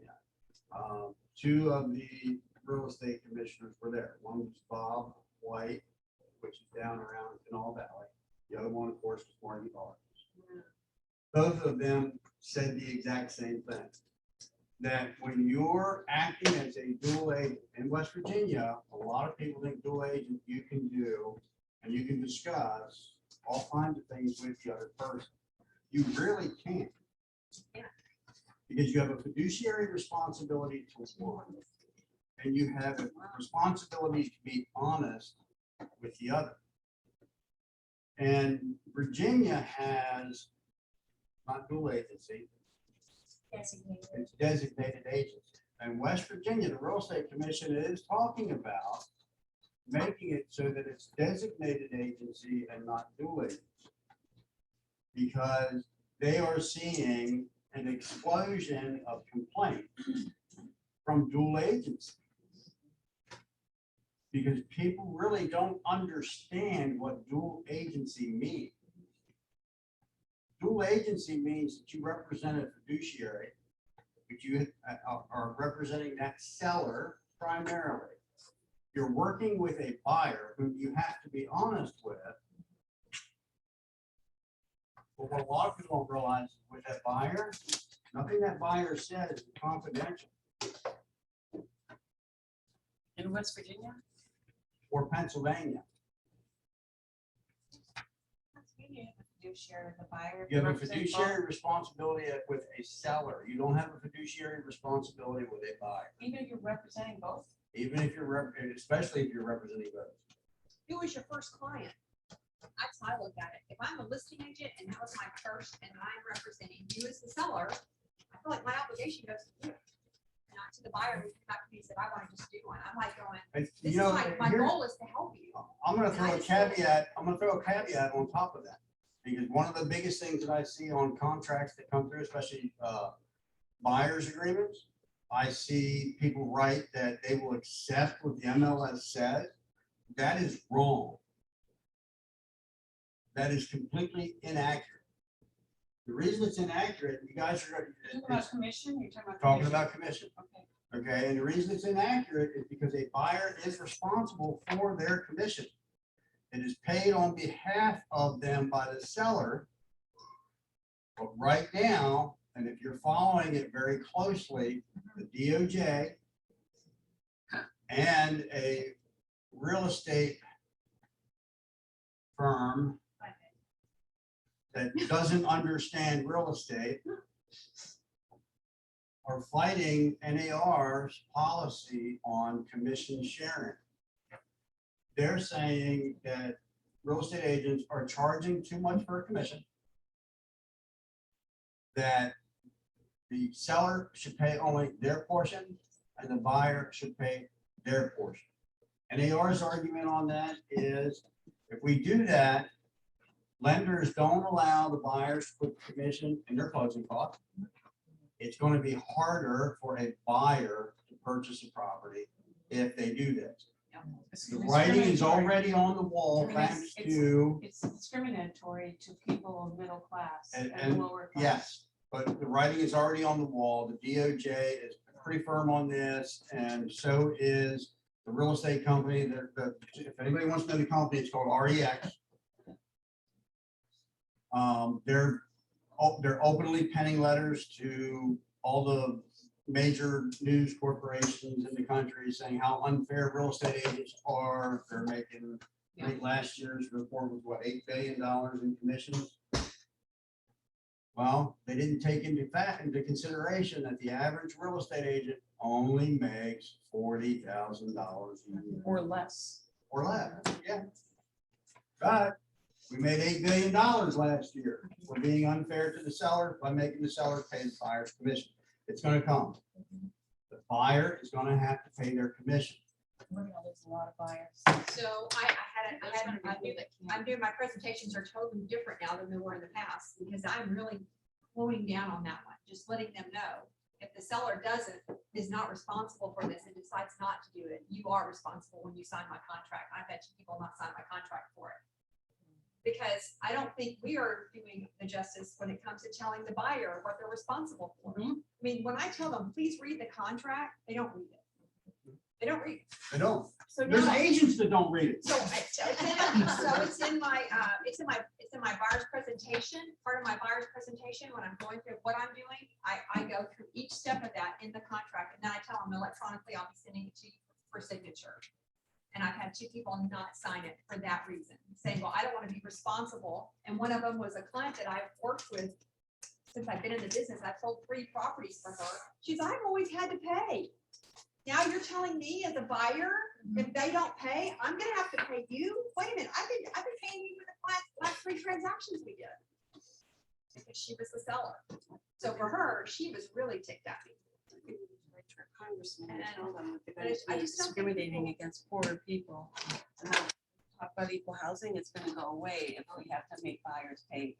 two of the real estate commissioners were there. One was Bob White, which is down around Canal Valley. The other one, of course, was Marty Barnes. Both of them said the exact same thing. That when you're acting as a dual agent in West Virginia, a lot of people think dual agent you can do and you can discuss all kinds of things with the other person. You really can't. Because you have a fiduciary responsibility to one, and you have a responsibility to be honest with the other. And Virginia has not dual agency, it's designated agency. And West Virginia, the Real Estate Commission is talking about making it so that it's designated agency and not dual agency. Because they are seeing an explosion of complaints from dual agency. Because people really don't understand what dual agency means. Dual agency means that you represent a fiduciary, but you are representing that seller primarily. You're working with a buyer whom you have to be honest with. But what a lot of people don't realize with that buyer, nothing that buyer says is confidential. In West Virginia? Or Pennsylvania. Fiduciary with the buyer. You have a fiduciary responsibility with a seller. You don't have a fiduciary responsibility with a buyer. Even if you're representing both? Even if you're, especially if you're representing both. Who was your first client? That's how I look at it. If I'm a listing agent and that was my first and I'm representing you as the seller, I feel like my obligation goes to you. Not to the buyer who came back to me and said, I want to just do one. I'm like going, this is my goal is to help you. I'm gonna throw a caveat, on top of that. Because one of the biggest things that I see on contracts that come through, especially buyer's agreements, I see people write that they will accept what the MLS says. That is wrong. That is completely inaccurate. The reason it's inaccurate, you guys are Talking about commission? You're talking about commission. Okay. Okay, and the reason it's inaccurate is because a buyer is responsible for their commission. It is paid on behalf of them by the seller. But right now, and if you're following it very closely, the DOJ and a real estate firm that doesn't understand real estate are fighting NAR's policy on commission sharing. They're saying that real estate agents are charging too much for a commission, that the seller should pay only their portion and the buyer should pay their portion. NAR's argument on that is if we do that, lenders don't allow the buyers to put commission in their closing costs. It's going to be harder for a buyer to purchase a property if they do this. The writing is already on the wall thanks to. It's discriminatory to people of middle class And lower class. yes, but the writing is already on the wall. The DOJ is pretty firm on this, and so is the real estate company. If anybody wants to know the company, it's called REX. They're openly penning letters to all the major news corporations in the country saying how unfair real estate agents are. They're making, I think last year's report was what, $8 billion in commissions. Well, they didn't take into consideration that the average real estate agent only makes $40,000 a year. Or less. Or less, yeah. But we made $8 billion last year. We're being unfair to the seller by making the seller pay the buyer's commission. It's going to come. The buyer is going to have to pay their commission. There's a lot of buyers. So I'm doing my presentations are totally different now than they were in the past because I'm really honing down on that one, just letting them know if the seller is not responsible for this and decides not to do it, you are responsible when you sign my contract. I bet you people not sign my contract for it. Because I don't think we are doing the justice when it comes to telling the buyer what they're responsible for. I mean, when I tell them, please read the contract, they don't read it. They don't read it. They don't. So There's now- agents that don't read it. So it's in my buyer's presentation, part of my buyer's presentation, when I'm going through what I'm doing, I go through each step of that in the contract, and then I tell them electronically, I'll be sending it to you for signature. And I've had 2 people not sign it for that reason, saying, well, I don't want to be responsible. And one of them was a client that I've worked with since I've been in the business. I've sold 3 properties for her. She's, I've always had to pay. Now you're telling me as a buyer, if they don't pay, I'm gonna have to pay you? Wait a minute, I've been paying you for the last 3 transactions we did. Because she was the seller. So for her, she was really ticked at me. Congressman and tell them that they're going to be discriminating against poorer people. And then talk about equal housing, it's going to go away if we have to make buyers pay.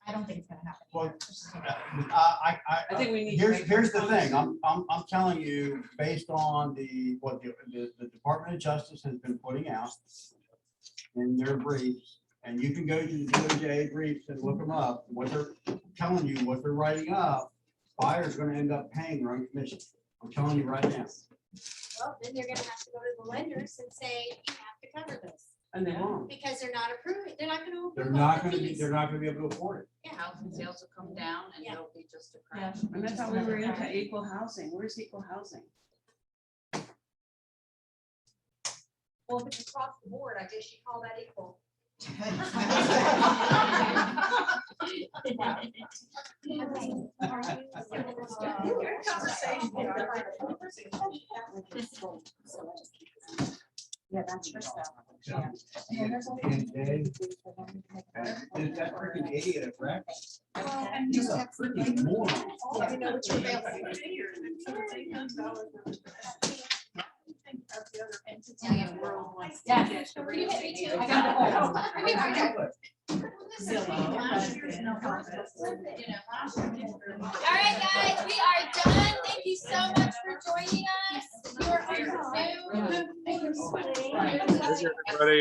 I don't think it's gonna happen. Well, I think we need to make here's the our thing, policy. I'm telling you, based on what the Department of Justice has been putting out in their briefs, and you can go to the DOJ briefs and look them up, what they're telling you, what they're writing up, buyers gonna end up paying their own commission. I'm telling you right now. Well, then you're gonna have to go to the lenders and say, you have to cover this, And they won't. because they're not approving, they're not gonna approve. They're all not the gonna be, fees. they're not gonna be able to afford it. Yeah, housing sales will come down and it'll be just a Yeah, crash. and I thought we were into equal housing. Where's equal housing? Well, if it's across the board, I guess you call that equal. Yeah, that's your stuff. And that freaking idiot, Rex. He's a freaking moron. Let me know what you're available. Yeah. Can you hit me too? I got the All right, guys, we are done. Thank you so much for joining us. You are on Zoom. Thank you. Everybody.